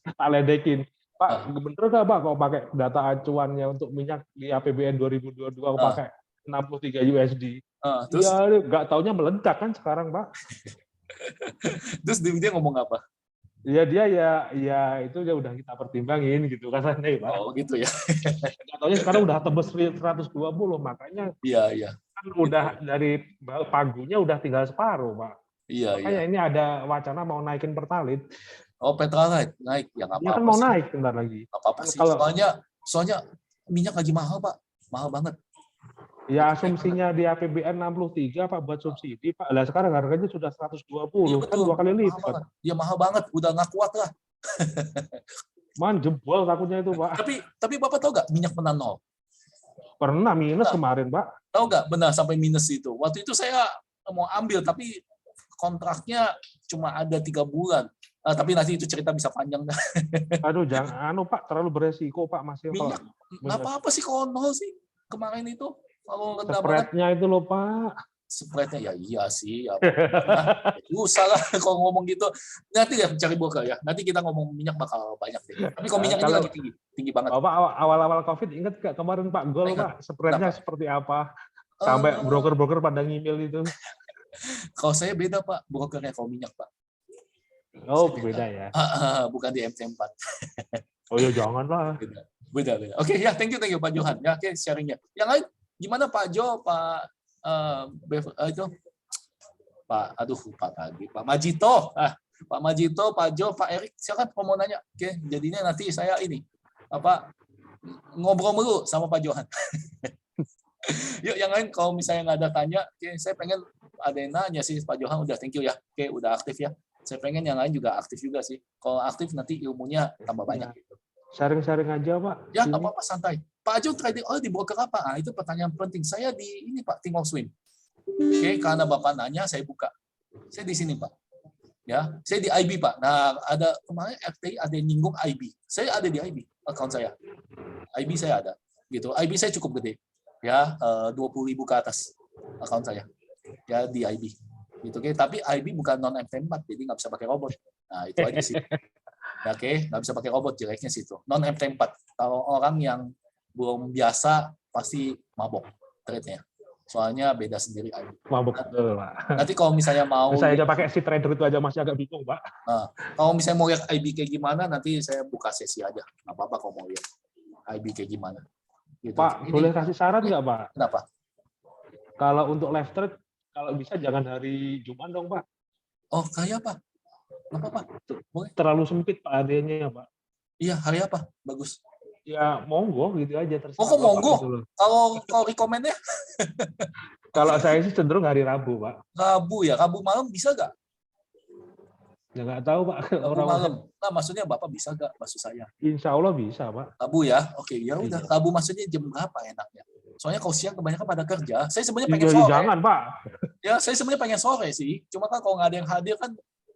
Tak ledekin. Pak, bener nggak Pak kalau pakai data acuannya untuk minyak di APBN 2022 pakai 63 USD? Terus? Ya, nggak taunya meledak kan sekarang, Pak. Terus dia ngomong apa? Ya dia ya itu ya udah kita pertimbangin gitu kan Pak. Oh gitu ya. Katanya sekarang udah tembus 120 makanya. Iya. Kan udah dari pagunya udah tinggal separuh Pak. Iya. Makanya ini ada wacana mau naikin Pertalite. Oh Pertalite naik ya nggak apa-apa. Ya kan mau naik bentar lagi. Nggak apa-apa sih. Soalnya minyak lagi mahal Pak, mahal banget. Ya asumsinya di APBN 63 Pak buat subsidi Pak. Lah sekarang harganya sudah 120 ya, kan 2 kali lipat. Ya mahal banget, udah nggak kuat lah. Jebol takutnya itu Pak. Tapi Bapak tahu nggak minyak pernah nol? Pernah minus kemarin Pak. Tahu nggak benar sampai minus itu? Waktu itu saya mau ambil tapi kontraknya cuma ada 3 bulan. Tapi nanti itu cerita bisa panjang. Aduh, jangan, Pak, terlalu beresiko, Pak, Mas. Minyak, nggak apa-apa sih kalau nol sih kemarin itu. Kalau rendah banget. Spreadnya itu loh, Pak. Spreadnya ya iya sih. Ya, usah lah kalau ngomong gitu. Nanti ya cari broker ya. Nanti kita ngomong minyak bakal banyak deh. Tapi kalau minyak ini lagi tinggi banget. Bapak awal-awal COVID ingat nggak kemarin Pak Gol, Pak, spreadnya seperti apa? Sampai broker-broker pada ngimil itu. Kalau saya beda Pak, brokernya kalau minyak Pak. Oh, beda ya. Bukan di MT4. Oh ya jangan lah. Beda. Oke, ya thank you Pak Johan. Ya, oke sharingnya. Yang lain gimana Pak Jo, Pak itu Pak lupa lagi Pak Majito. Pak Majito, Pak Jo, Pak Erik, silakan mau nanya. Oke, jadinya nanti saya ini ngobrol dulu sama Pak Johan. Yuk yang lain kalau misalnya nggak ada tanya, oke, saya pengen ada yang nanya sih Pak Johan udah thank you ya. Oke, udah aktif ya. Saya pengen yang lain juga aktif juga sih. Kalau aktif nanti ilmunya tambah banyak gitu. Sharing-sharing aja, Pak. Ya, nggak apa-apa, santai. Pak Jo trading di broker apa? Itu pertanyaan penting. Saya di ini Pak, Thinkorswim. Oke, karena Bapak nanya, saya buka. Saya di sini Pak. Ya, saya di IB Pak. Nah, ada kemarin FTI ada yang nyinggung IB. Saya ada di IB, account saya. IB saya ada. Gitu. IB saya cukup gede. Ya, 20.000 ke atas account saya. Ya, di IB. Gitu, oke. Tapi IB bukan non MT4, jadi nggak bisa pakai robot. Nah, itu aja sih. Ya, oke, nggak bisa pakai robot, jeleknya situ. Non MT4. Kalau orang yang belum biasa pasti mabok trade-nya. Soalnya beda sendiri IB. Mabok betul, Pak. Nanti kalau misalnya mau saya aja pakai si trader itu aja masih agak bingung, Pak. Kalau misalnya mau lihat IB kayak gimana, nanti saya buka sesi aja. Nggak apa-apa kalau mau lihat IB kayak gimana. Gitu. Pak, boleh kasih saran nggak, Pak? Kenapa? Kalau untuk live trade, kalau bisa jangan hari Jumat dong, Pak. Oh, kayak apa? Nggak apa-apa. Boleh. Terlalu sempit Pak harinya, Pak. Iya, hari apa? Bagus. Ya, monggo gitu aja. Terserah. Oh, kok monggo? Gitu. Kalau rekomennya? Kalau saya sih cenderung hari Rabu, Pak. Rabu ya? Rabu malam bisa nggak? Ya nggak tahu, Pak. Rabu malam. Nah, maksudnya Bapak bisa nggak? Maksud saya. Insya Allah bisa, Pak. Rabu ya? Oke, ya udah. Rabu maksudnya jam berapa enaknya? Soalnya kalau siang kebanyakan pada kerja. Saya sebenarnya pengen sore. Jangan, Pak. Ya, saya sebenarnya pengen sore sih. Cuma kan kalau nggak ada yang hadir kan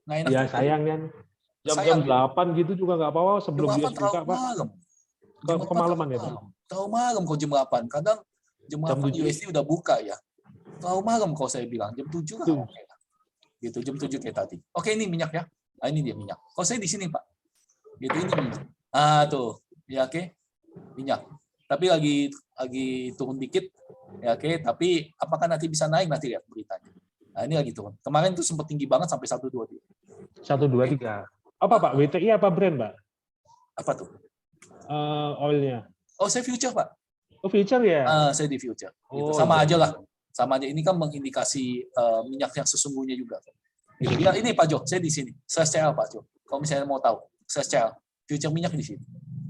nggak enak. Ya, sayang kan. Jam 8 gitu juga nggak apa-apa sebelum dia buka, Pak. Malam. Kemalaman ya, Pak? Terlalu malam kalau jam 8. Kadang jam 8 USD udah buka ya. Terlalu malam kalau saya bilang. Jam 7 kan oke lah. Gitu, jam 7 kayak tadi. Oke, ini minyak ya. Nah, ini dia minyak. Kalau saya di sini, Pak. Gitu, ini minyak. Tuh. Ya, oke. Minyak. Tapi lagi turun dikit. Ya, oke. Tapi apakah nanti bisa naik? Nanti lihat beritanya. Nah, ini lagi turun. Kemarin tuh sempat tinggi banget sampai 123. 123. Apa, Pak? WTI apa Brent, Pak? Apa tuh? Oilnya. Oh, saya future, Pak. Oh, future ya? Saya di future. Gitu. Sama aja lah. Sama aja. Ini kan mengindikasi minyak yang sesungguhnya juga. Gitu. Ya, ini Pak Jo, saya di sini. SCL Pak Jo. Kalau misalnya mau tahu, SCL, future minyak di sini.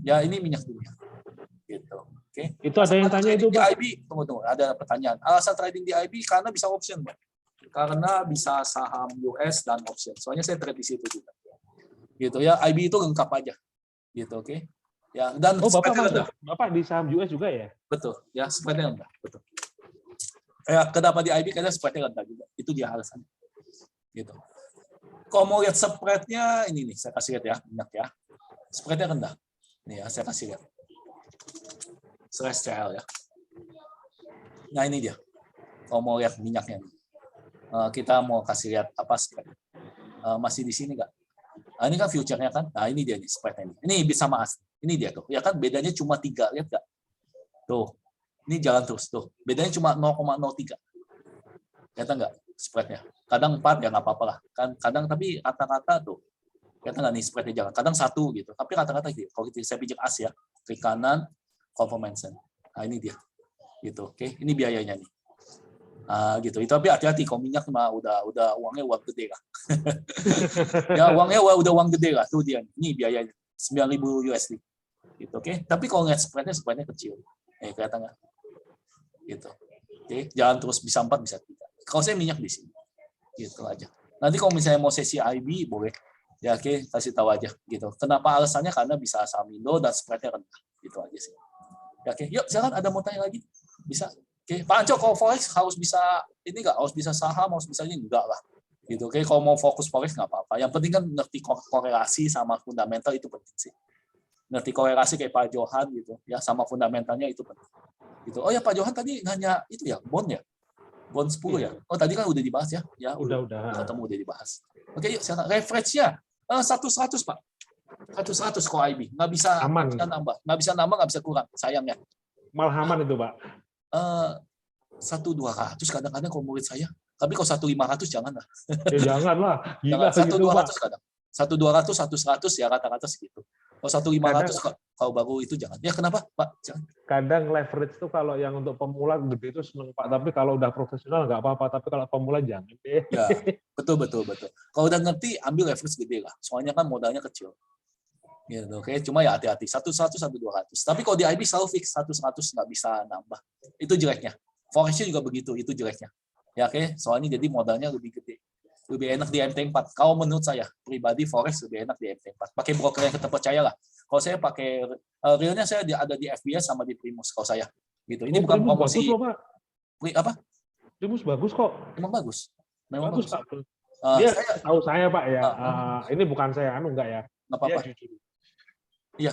Ya, ini minyak dunia. Gitu. Oke. Itu ada yang tanya itu, Pak. Di IB, tunggu, ada pertanyaan. Alasan trading di IB karena bisa option, Pak. Karena bisa saham US dan option. Soalnya saya trade di situ juga. Gitu ya, IB itu lengkap aja. Gitu, oke. Ya, dan Bapak di saham US juga ya? Betul, ya spreadnya rendah, betul. Ya, kenapa di IB karena spreadnya rendah juga. Itu dia alasannya. Gitu. Kalau mau lihat spreadnya, ini nih, saya kasih lihat ya, minyak ya. Spreadnya rendah. Nih ya, saya kasih lihat. SCL ya. Nah, ini dia. Kalau mau lihat minyaknya. Kita mau kasih lihat apa spread. Masih di sini nggak? Nah, ini kan future-nya kan. Nah, ini dia nih spread-nya. Ini bisa sama asli. Ini dia tuh. Ya kan bedanya cuma 3, lihat nggak? Tuh. Ini jalan terus tuh. Bedanya cuma 0,03. Lihat nggak spread-nya? Kadang 4 ya nggak apa-apa lah. Kan kadang tapi rata-rata tuh. Lihat nggak nih spread-nya jalan. Kadang 1 gitu. Tapi rata-rata gitu. Kalau saya pijak as ya, klik kanan, confirmation. Nah, ini dia. Gitu. Oke, ini biayanya nih. Gitu. Itu tapi hati-hati kalau minyak mah udah uangnya uang gede lah. Ya uangnya udah uang gede lah tuh dia. Ini biayanya 9.000 USD. Gitu, oke. Tapi kalau ngeliat spreadnya kecil. Kelihatan nggak? Gitu. Oke, jalan terus bisa 4 bisa 3. Kalau saya minyak di sini. Gitu aja. Nanti kalau misalnya mau sesi IB boleh. Ya oke, kasih tahu aja gitu. Kenapa alasannya? Karena bisa saham Indo dan spreadnya rendah. Gitu aja sih. Ya, oke, yuk silakan ada mau tanya lagi? Bisa. Oke, Pak Anco, kalau forex harus bisa ini nggak? Harus bisa saham, harus bisa ini enggak lah. Gitu. Oke, kalau mau fokus forex nggak apa-apa. Yang penting kan ngerti korelasi sama fundamental itu penting sih. Ngerti korelasi kayak Pak Johan gitu, ya sama fundamentalnya itu penting. Gitu. Oh ya Pak Johan tadi nanya itu ya bond ya, bond 10 ya. Oh tadi kan udah dibahas ya, ya Udah. ketemu udah dibahas. Oke yuk, leverage-nya 100 Pak, 100 kalau IB nggak bisa Aman. nggak bisa nambah nggak bisa kurang, sayang ya. Malah aman itu Pak. 1.200 kadang-kadang kalau murid saya. Tapi kalau 1.500 jangan lah. Ya jangan lah. Gila gitu, 1.200 kadang. 1.200, 1.100 ya rata-rata segitu. Kalau 1.500 kalau baru itu jangan. Ya kenapa, Pak? Jangan. Kadang leverage itu kalau yang untuk pemula gede itu seneng Pak. Tapi kalau udah profesional nggak apa-apa. Tapi kalau pemula jangan. Ya, betul. Kalau udah ngerti, ambil leverage gede lah. Soalnya kan modalnya kecil. Gitu, oke. Cuma ya hati-hati. 1.100, 1.200. Tapi kalau di IB selalu fix 1.100 nggak bisa nambah. Itu jeleknya. Forex-nya juga begitu. Itu jeleknya. Ya oke, soalnya jadi modalnya lebih gede. Lebih enak di MT4. Kalau menurut saya pribadi forex lebih enak di MT4. Pakai broker yang terpercaya lah. Kalau saya pakai realnya saya ada di FBS sama di Primus kalau saya. Gitu. Ini bukan Primus promosi. Bagus kok, Pak. Apa? Primus bagus kok. Memang bagus. Memang bagus. Pak. Dia tahu saya Pak ya. Ini bukan saya enggak ya. Nggak apa-apa. Dia jujur. Iya.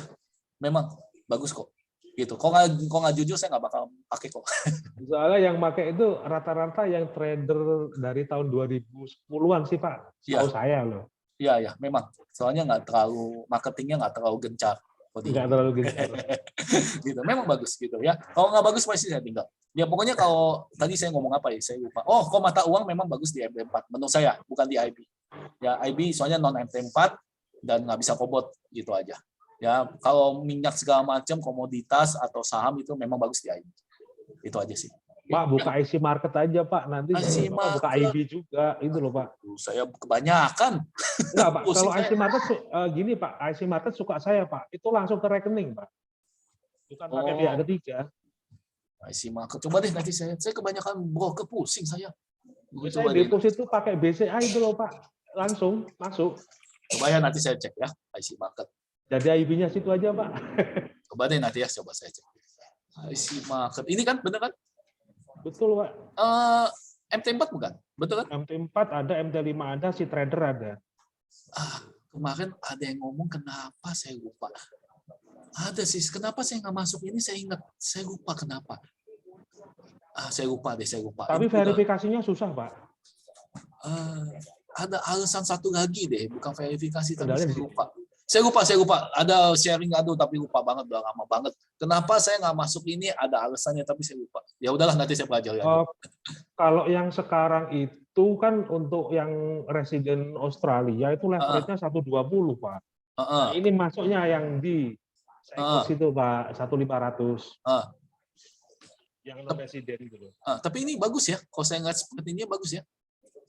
Memang bagus kok. Gitu. Kalau nggak jujur saya nggak bakal pakai kok. Soalnya yang pakai itu rata-rata yang trader dari tahun 2010-an sih Pak. Tahu saya loh. Iya, memang. Soalnya nggak terlalu marketingnya nggak terlalu gencar. Nggak terlalu gencar. Gitu. Memang bagus gitu ya. Kalau nggak bagus pasti saya tinggal. Ya pokoknya kalau tadi saya ngomong apa ya, saya lupa. Oh, kalau mata uang memang bagus di MT4 menurut saya, bukan di IB. Ya IB soalnya non MT4 dan nggak bisa kobot gitu aja. Ya, kalau minyak segala macam komoditas atau saham itu memang bagus di IB. Itu aja sih. Pak, buka IC market aja Pak. Nanti buka IB juga. Itu loh Pak. Saya kebanyakan. Enggak Pak, kalau IC market gini Pak, IC market suka saya Pak. Itu langsung ke rekening Pak. Bukan pakai pihak ketiga. IC market. Coba deh nanti saya kebanyakan broker pusing saya. Saya deposit itu pakai BCA itu loh Pak. Langsung masuk. Coba ya nanti saya cek ya IC market. Jadi IB-nya situ aja Pak. Coba deh nanti ya, coba saya cek. IC market. Ini kan bener kan? Betul Pak. MT4 bukan? Betul kan? MT4 ada, MT5 ada, si trader ada. Kemarin ada yang ngomong kenapa saya lupa. Ada sih, kenapa saya nggak masuk ini saya ingat. Saya lupa kenapa. Saya lupa. Tapi verifikasinya susah Pak. Ada alasan satu lagi deh, bukan verifikasi tapi saya lupa. Saya lupa. Ada sharing tapi lupa banget, udah lama banget. Kenapa saya nggak masuk ini? Ada alasannya tapi saya lupa. Ya udahlah nanti saya pelajari lagi. Kalau yang sekarang itu kan untuk yang residen Australia itu leverage-nya 120 Pak. Nah, ini masuknya yang di situ Pak 1.500. Yang non residen gitu. Tapi ini bagus ya. Kalau saya nggak seperti ini bagus ya.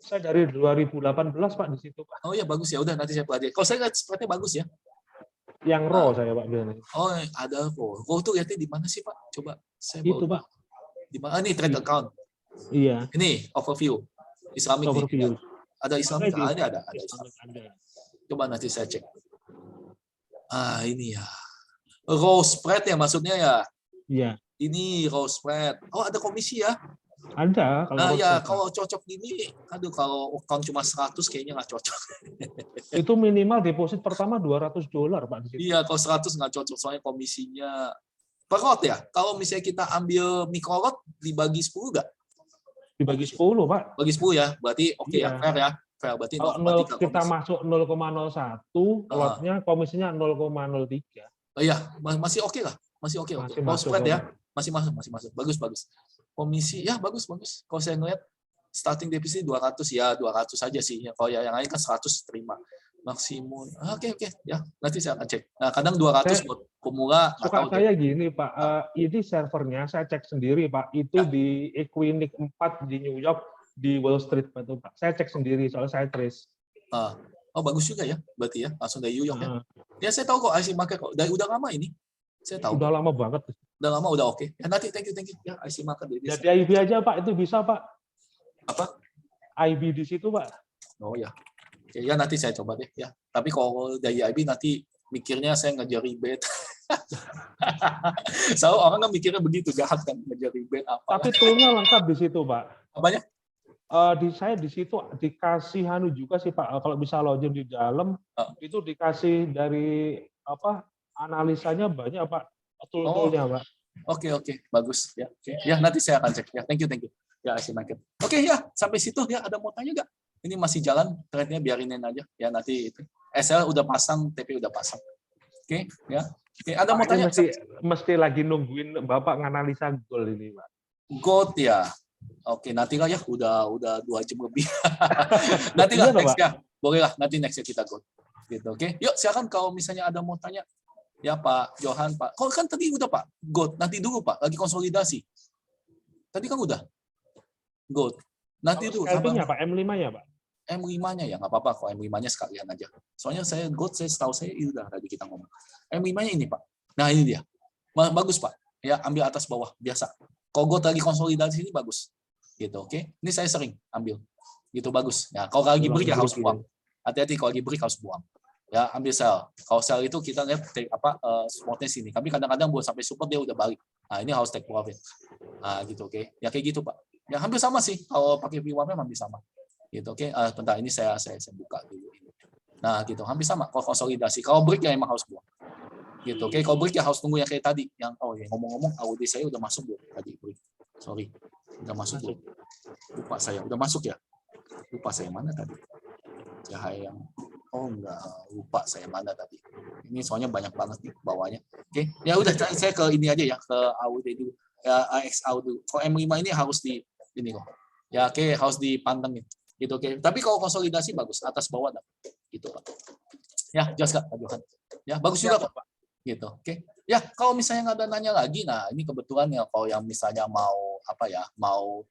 Saya dari 2018 Pak di situ Pak. Oh ya bagus ya, udah nanti saya pelajari. Kalau saya lihat sepertinya bagus ya. Yang raw saya Pak bilang. Oh ada raw tuh lihatnya di mana sih Pak? Coba saya itu Pak. Di mana? Ini trade account. Iya. Ini overview. Islamic overview. Ada Islamic, ada. Coba nanti saya cek. Ini ya. Raw spread ya maksudnya ya. Iya. Ini raw spread. Oh ada komisi ya? Ada. Kalau cocok gini, kalau account cuma 100 kayaknya nggak cocok. Itu minimal deposit pertama $200 Pak. Iya, kalau 100 nggak cocok soalnya komisinya per lot ya. Kalau misalnya kita ambil mikro lot dibagi 10 nggak? Dibagi 10 Pak. Bagi 10 ya, berarti oke ya, fair ya. Fair berarti kalau kita masuk 0,01, lotnya komisinya 0,03. Iya, masih oke lah. Masih oke. Kalau spread ya, masih masuk. Bagus. Komisi ya bagus. Kalau saya ngeliat starting deposit 200 ya 200 saja sih. Kalau yang lain kan 100 terima. Maksimum. Oke. Ya, nanti saya akan cek. Nah, kadang 200 buat pemula. Suka saya gini, Pak. Ini servernya saya cek sendiri, Pak. Itu di Equinix 4 di New York di Wall Street, Pak. Saya cek sendiri soalnya saya trace. Oh, bagus juga ya. Berarti ya, langsung dari New York ya. Ya, saya tahu kok IC market kok. Dari udah lama ini. Saya tahu. Udah lama banget. Udah lama, udah oke. Ya, nanti thank you. Ya, IC market. Jadi IB aja, Pak. Itu bisa, Pak. Apa? IB di situ, Pak. Oh ya. Ya nanti saya coba deh ya. Tapi kalau dari IB nanti mikirnya saya ngejar rebate. Orang kan mikirnya begitu, jahat kan ngejar rebate apa. Tapi toolnya lengkap di situ, Pak. Apanya? Saya di situ dikasih juga sih Pak, kalau bisa login di dalam itu dikasih dari analisanya banyak Pak, tool-toolnya Pak. Oke, bagus ya. Ya, nanti saya akan cek ya. Thank you. Ya, I see market. Oke ya, sampai situ ya. Ada mau tanya nggak? Ini masih jalan, trade-nya biarinin aja ya, nanti itu. SL udah pasang, TP udah pasang. Oke, ya. Oke, ada mau tanya? Mesti lagi nungguin Bapak nganalisa gold ini Pak. Gold ya. Oke, nanti lah ya, udah 2 jam lebih. Nanti lah next ya. Boleh lah, nanti next ya kita gold. Gitu, oke. Yuk, silakan kalau misalnya ada mau tanya. Ya Pak Johan, Pak. Kalau kan tadi udah Pak, gold. Nanti dulu Pak, lagi konsolidasi. Tadi kan udah. Gold. Nanti dulu. Scalpingnya Pak, M5-nya Pak. M5-nya ya, nggak apa-apa. Kalau M5-nya sekalian aja. Soalnya saya gold, setahu saya udah tadi kita ngomong. M5-nya ini Pak. Nah ini dia. Bagus Pak. Ya, ambil atas bawah, biasa. Kalau gold lagi konsolidasi ini bagus. Gitu, oke. Ini saya sering ambil. Gitu, bagus. Ya, kalau lagi break ya harus buang. Hati-hati kalau lagi break harus buang. Ya, ambil sell. Kalau sell itu kita lihat take supportnya sini. Tapi kadang-kadang buat sampai support dia udah balik. Nah, ini harus take profit. Nah, gitu, oke. Ya kayak gitu, Pak. Ya hampir sama sih. Kalau pakai VWAP hampir sama. Gitu, oke. Bentar, ini saya buka dulu. Nah, gitu. Hampir sama kalau konsolidasi. Kalau break ya emang harus buang. Gitu, oke. Kalau break ya harus tunggu yang kayak tadi. Yang ya ngomong-ngomong, AUD saya udah masuk belum tadi break. Sorry. Udah masuk belum? Lupa saya. Udah masuk ya? Lupa saya mana tadi? Cahaya yang enggak, lupa saya mana tadi. Ini soalnya banyak banget nih bawahnya. Oke. Ya udah, saya ke ini aja ya, ke AUD dulu. Ya, AXAU dulu. Kalau M5 ini harus di ini loh. Ya, oke, harus dipantengin. Gitu, oke. Tapi kalau konsolidasi bagus, atas bawah dah. Gitu, Pak. Ya, jelas Kak, Pak Johan. Ya, bagus juga Pak. Gitu, oke. Ya, kalau misalnya nggak ada nanya lagi, nah ini kebetulan ya kalau yang misalnya mau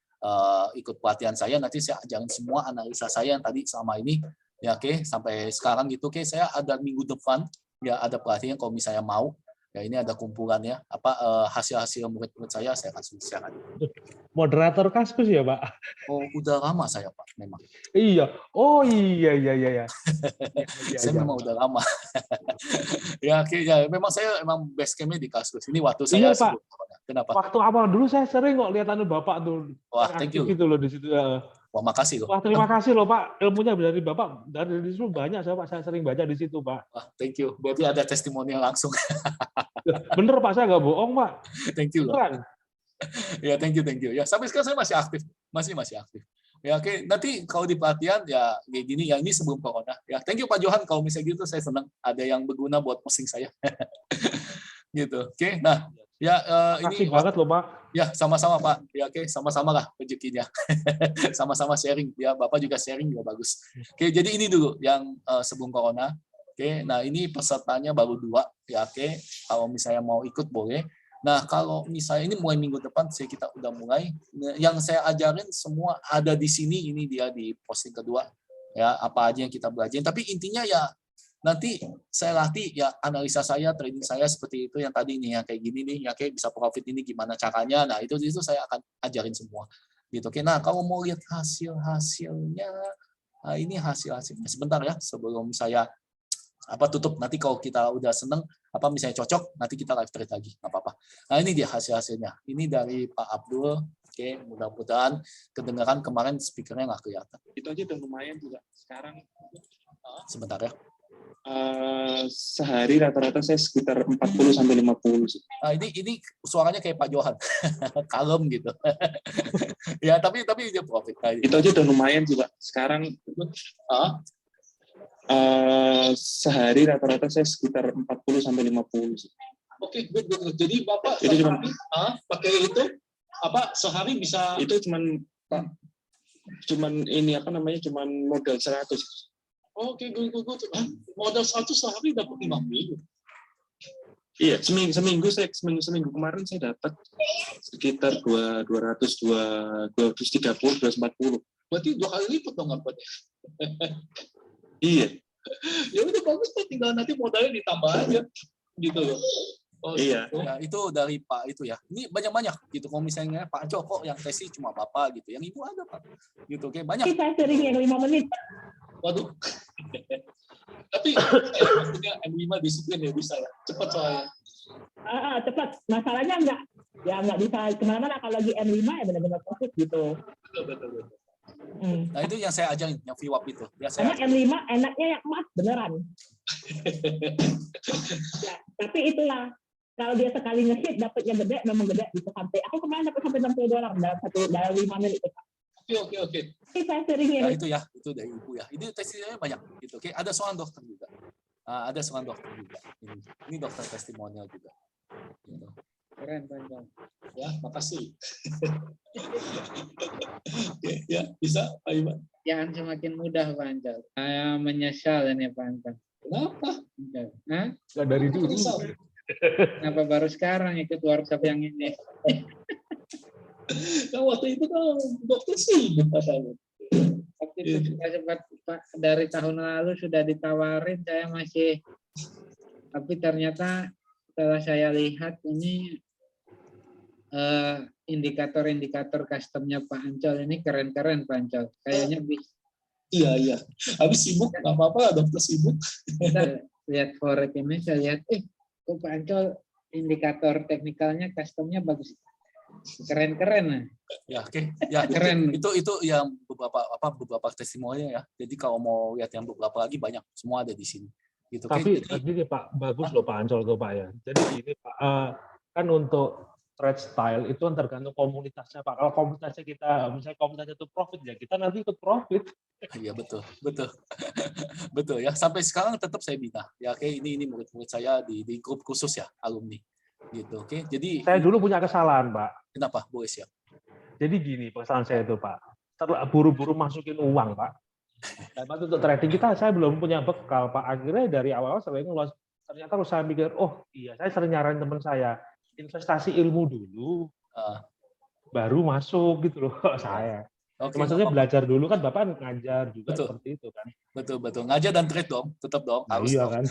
ikut pelatihan saya, nanti saya ajarin semua analisa saya yang tadi selama ini. Ya, oke, sampai sekarang gitu, oke. Saya ada minggu depan ya ada pelatihan kalau misalnya mau. Ya, ini ada kumpulannya hasil-hasil murid-murid saya kasih siaran. Moderator Kaskus ya Pak? Oh, udah lama saya Pak, memang. Iya. Oh iya. Saya memang udah lama. Ya, oke, ya memang saya base camp-nya di Kaskus. Ini waktu saya Pak. Kenapa? Waktu awal dulu saya sering kok lihat Bapak tuh. Wah, thank you. Gitu loh di situ. Wah, makasih loh. Wah, terima kasih loh Pak. Ilmunya dari Bapak dari situ banyak Pak. Saya sering baca di situ Pak. Wah, thank you. Berarti ada testimonial langsung. Bener Pak, saya nggak bohong Pak. Thank you loh. Ya, thank you. Ya, sampai sekarang saya masih aktif. Masih aktif. Ya, oke. Nanti kalau di pelatihan ya kayak gini, ya ini sebelum corona. Ya, thank you Pak Johan. Kalau misalnya gitu saya senang ada yang berguna buat posting saya. Gitu. Oke. Nah, ya ini banget loh Pak. Ya, sama-sama Pak. Ya, oke, sama-sama lah rezekinya. Sama-sama sharing. Ya, Bapak juga sharing juga bagus. Oke, jadi ini dulu yang sebelum corona. Oke, nah ini pesertanya baru 2. Ya, oke. Kalau misalnya mau ikut boleh. Nah, kalau misalnya ini mulai minggu depan kita udah mulai. Yang saya ajarin semua ada di sini, ini dia di posting kedua. Ya, apa aja yang kita belajar. Tapi intinya ya nanti saya latih ya analisa saya, trading saya seperti itu yang tadi nih, yang kayak gini nih, ya kayak bisa profit ini gimana caranya. Nah, itu saya akan ajarin semua. Gitu. Oke, nah kalau mau lihat hasilnya, nah ini hasilnya. Sebentar ya, sebelum saya tutup, nanti kalau kita udah seneng misalnya cocok, nanti kita live trade lagi, nggak apa-apa. Nah, ini dia hasilnya. Ini dari Pak Abdul. Oke, mudah-mudahan kedengaran, kemarin speakernya nggak kelihatan. Itu aja udah lumayan juga. Sekarang sebentar ya. Sehari rata-rata saya sekitar 40 sampai 50 sih. Nah, ini suaranya kayak Pak Johan. Kalem gitu. Ya, tapi dia profit. Itu aja udah lumayan juga. Sekarang sehari rata-rata saya sekitar 40 sampai 50 sih. Oke, good. Jadi Bapak itu pakai itu sehari bisa itu cuman ini cuman modal 100. Oke, good. Modal 100 sehari dapat 50. Iya, seminggu kemarin saya dapat sekitar 230, 240. Berarti 2 kali lipat dong dapatnya. Iya. Ya udah bagus tuh, tinggal nanti modalnya ditambah aja gitu loh. Oh, iya. Gitu. Ya, itu dari Pak itu ya. Ini banyak gitu. Kalau misalnya Pak Joko yang tesi cuma Bapak gitu. Yang Ibu ada Pak. Gitu, oke, banyak. Kita sering yang 5 menit. Waduh. Tapi maksudnya M5 disiplin ya bisa ya. Cepat soalnya. Cepat. Masalahnya nggak bisa kemana-mana kalau lagi M5 ya benar-benar fokus gitu. Betul. Nah itu yang saya ajarin, yang VWAP itu. Ya, Karena saya M5 enaknya yang emas beneran. Ya, tapi itulah kalau dia sekali nge-hit dapatnya gede, memang gede bisa sampai. Aku kemarin dapat sampai $60 dalam 5 menit. Oke. Tapi saya sering ya, ya. itu dari ibu ya. Ini testimonialnya banyak gitu. Oke, ada seorang dokter juga. Ada seorang dokter juga. Ini dokter testimonial juga. Gitu. Keren, Panjang. Ya, makasih. Oke, ya, bisa Pak Iwan. Jangan semakin mudah, Pak Ancal. Saya menyesal ini, Pak Ancal. Kenapa? Hah? Nggak dari dulu. Kenapa baru sekarang ikut workshop yang ini? Nah, waktu itu kan dokter sibuk pasalnya. Waktu itu sudah sempat, Pak, dari tahun lalu sudah ditawarin, saya masih, tapi ternyata setelah saya lihat ini indikator-indikator customnya Pak Ancol ini keren-keren, Pak Ancol. Kayaknya bisa. Iya. Habis sibuk, nggak apa-apa, dokter sibuk. Kita lihat forex ini, saya lihat, kok Pak Ancol indikator teknikalnya customnya bagus. Keren-keren lah. Ya, oke. Ya, Keren. itu yang beberapa testimonial ya. Jadi kalau mau lihat yang beberapa lagi banyak, semua ada di sini. Gitu. Tapi Jadi, gini Pak, bagus loh Pak Ancol tuh Pak ya. Jadi gini Pak, kan untuk trade style itu kan tergantung komunitasnya Pak. Kalau komunitasnya kita, misalnya komunitasnya itu profit ya, kita nanti ikut profit. iya betul. Betul ya. Sampai sekarang tetap saya bina. Ya, oke, ini murid-murid saya di grup khusus ya, alumni. Gitu, oke. Jadi Saya dulu punya kesalahan Pak. kenapa? Boleh siap. Jadi gini kesalahan saya itu Pak, buru-buru masukin uang Pak. Nah, untuk trading kita saya belum punya bekal Pak. Akhirnya dari awal saya ngelos. Ternyata kalau saya mikir, oh iya saya sering nyaranin teman saya investasi ilmu dulu, baru masuk gitu loh saya. Oke, Maksudnya belajar dulu kan Bapak ngajar juga Betul. seperti itu kan. betul. Ngajar dan trade dong, tetap dong. Nah, Harus iya dong. kan.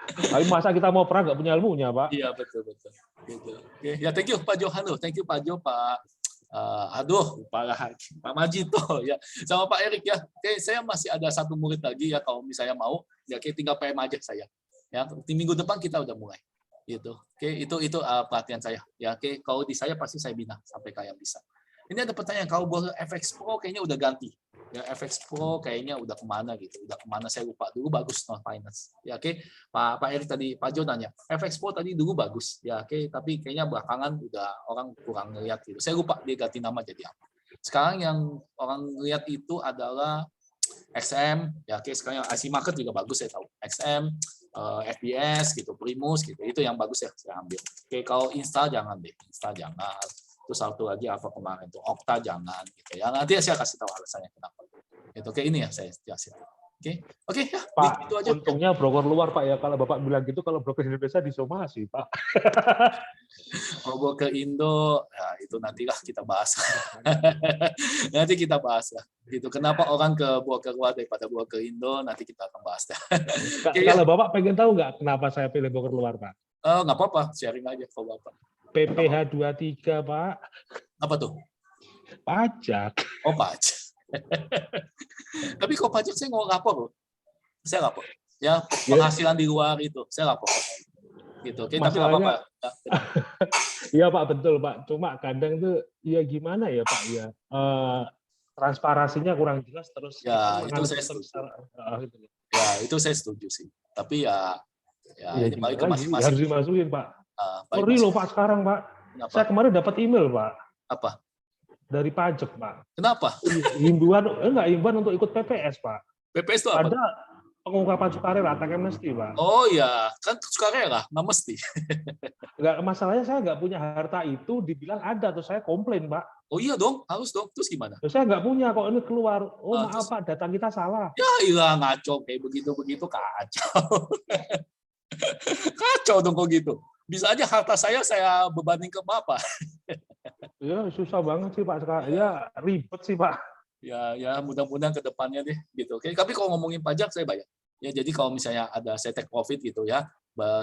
Tapi masa kita mau perang nggak punya ilmunya Pak? Iya betul. Gitu. Oke, ya thank you Pak Johano, thank you Pak Jo, Pak. Pak Majito ya, sama Pak Erik ya. Oke, saya masih ada satu murid lagi ya kalau misalnya mau, ya oke, tinggal PM aja saya. Ya, di minggu depan kita udah mulai. Gitu. Oke, itu pelatihan saya. Ya, oke, kalau di saya pasti saya bina sampai kayak bisa. Ini ada pertanyaan, kalau boleh FX Pro kayaknya udah ganti. Ya, FX Pro kayaknya udah kemana gitu. Udah kemana saya lupa. Dulu bagus non finance. Ya, oke. Pak Erik tadi, Pak Jo nanya, FX Pro tadi dulu bagus. Ya, oke, tapi kayaknya belakangan udah orang kurang ngeliat gitu. Saya lupa dia ganti nama jadi apa. Sekarang yang orang ngeliat itu adalah XM. Ya, oke, sekarang IC Market juga bagus saya tahu. XM, FBS gitu, Primus gitu. Itu yang bagus ya saya ambil. Oke, kalau Insta jangan deh. Insta jangan. Terus satu lagi apa kemarin tuh Okta jangan gitu ya. Nanti saya kasih tahu alasannya kenapa. Itu kayak ini ya saya jelasin. Oke ya. Pak, itu aja. untungnya broker luar Pak ya. Kalau Bapak bilang gitu, kalau broker Indonesia disomasi Pak. Kalau ke Indo, ya itu nantilah kita bahas. Nanti kita bahas ya. Gitu. Kenapa orang ke broker luar daripada broker Indo? Nanti kita akan bahas. Kalau Bapak pengen tahu nggak kenapa saya pilih broker luar Pak? Nggak apa-apa, sharing aja kalau Bapak. PPh 23 Pak. Apa tuh? Pajak. Oh pajak. Tapi kalau pajak saya nggak lapor loh. Saya lapor. Ya penghasilan di luar itu saya lapor. Gitu. Oke, tapi nggak apa-apa. Iya Pak, betul Pak. Cuma kadang tuh ya gimana ya Pak ya. Transparansinya kurang jelas terus. Ya itu saya setuju. Ya itu saya setuju sih. Tapi ya ini balik ke masing-masing. Harus dimasukin Pak. Sorry loh Pak sekarang Pak. Kenapa? Saya kemarin dapat email Pak. Apa? Dari pajak Pak. Kenapa? Himbauan untuk ikut PPS Pak. PPS itu apa? Ada pengungkapan sukarela, tax amnesty Pak. Oh ya, kan sukarela, nggak mesti. Nggak, masalahnya saya nggak punya harta itu, dibilang ada, terus saya komplain Pak. Oh iya dong, harus dong. Terus gimana? Terus saya nggak punya, kok ini keluar. Oh maaf terus? Pak, data kita salah. Ya iya ngaco kayak begitu kacau. Kacau dong kok gitu. Bisa aja harta saya bebanin ke Bapak. Ya susah banget sih Pak sekarang. Ya ribet sih Pak. Ya mudah-mudahan ke depannya deh gitu. Oke, tapi kalau ngomongin pajak saya bayar. Ya jadi kalau misalnya ada saya take profit gitu ya,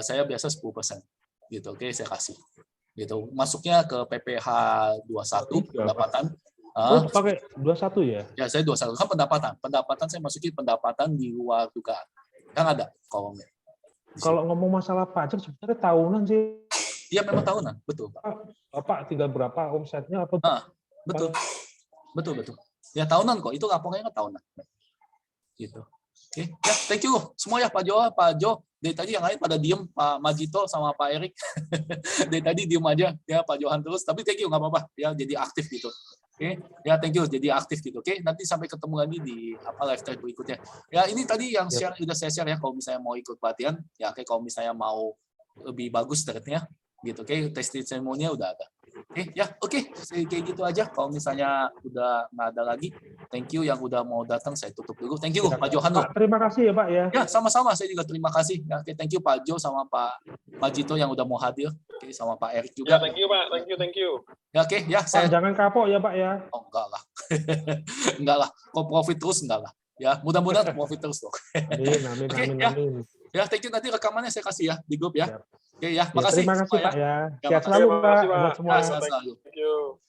saya biasa 10% gitu. Oke, saya kasih. Gitu. Masuknya ke PPh 21 pendapatan. Oh, pakai 21 ya? Ya, saya 21. Kan pendapatan saya masukin pendapatan di luar dugaan. Kan ada kolomnya. Kalau ngomong masalah pajak sebenarnya tahunan sih. Iya memang tahunan, betul. Bapak tinggal berapa omsetnya apa? Betul. Ya tahunan kok, itu laporannya tahunan. Gitu. Oke, ya thank you semua ya Pak Jo. Dari tadi yang lain pada diem, Pak Majito sama Pak Erik. Dari tadi diem aja ya Pak Johan terus, tapi thank you nggak apa-apa ya jadi aktif gitu. Oke, ya thank you jadi aktif gitu. Oke, nanti sampai ketemu lagi di live thread berikutnya. Ya ini tadi yang share udah saya share ya, kalau misalnya mau ikut pelatihan ya oke, kalau misalnya mau lebih bagus threadnya gitu. Oke, testimoninya udah ada. Oke, ya oke, kayak gitu aja. Kalau misalnya udah nggak ada lagi, thank you yang udah mau datang, saya tutup dulu. Thank you Pak Johan. Pak, terima kasih ya Pak ya. Ya sama-sama, saya juga terima kasih. Ya, oke, thank you Pak Jo sama Pak Majito yang udah mau hadir. Oke, sama Pak Erik juga. Ya, thank you Pak, thank you. Ya oke, ya Pak, saya. jangan kapok ya Pak ya. Oh enggak lah, enggak lah. Kok profit terus enggak lah. Ya mudah-mudahan profit terus dong. Amin. Oke, ya. Ya, thank you, nanti rekamannya saya kasih ya di grup ya. Siap. Oke ya, makasih. Terima kasih semua, Pak ya. Ya, Sehat makasih. selalu Pak. Makasih, Pak. Buat semua. Ya, sehat selalu. Thank you.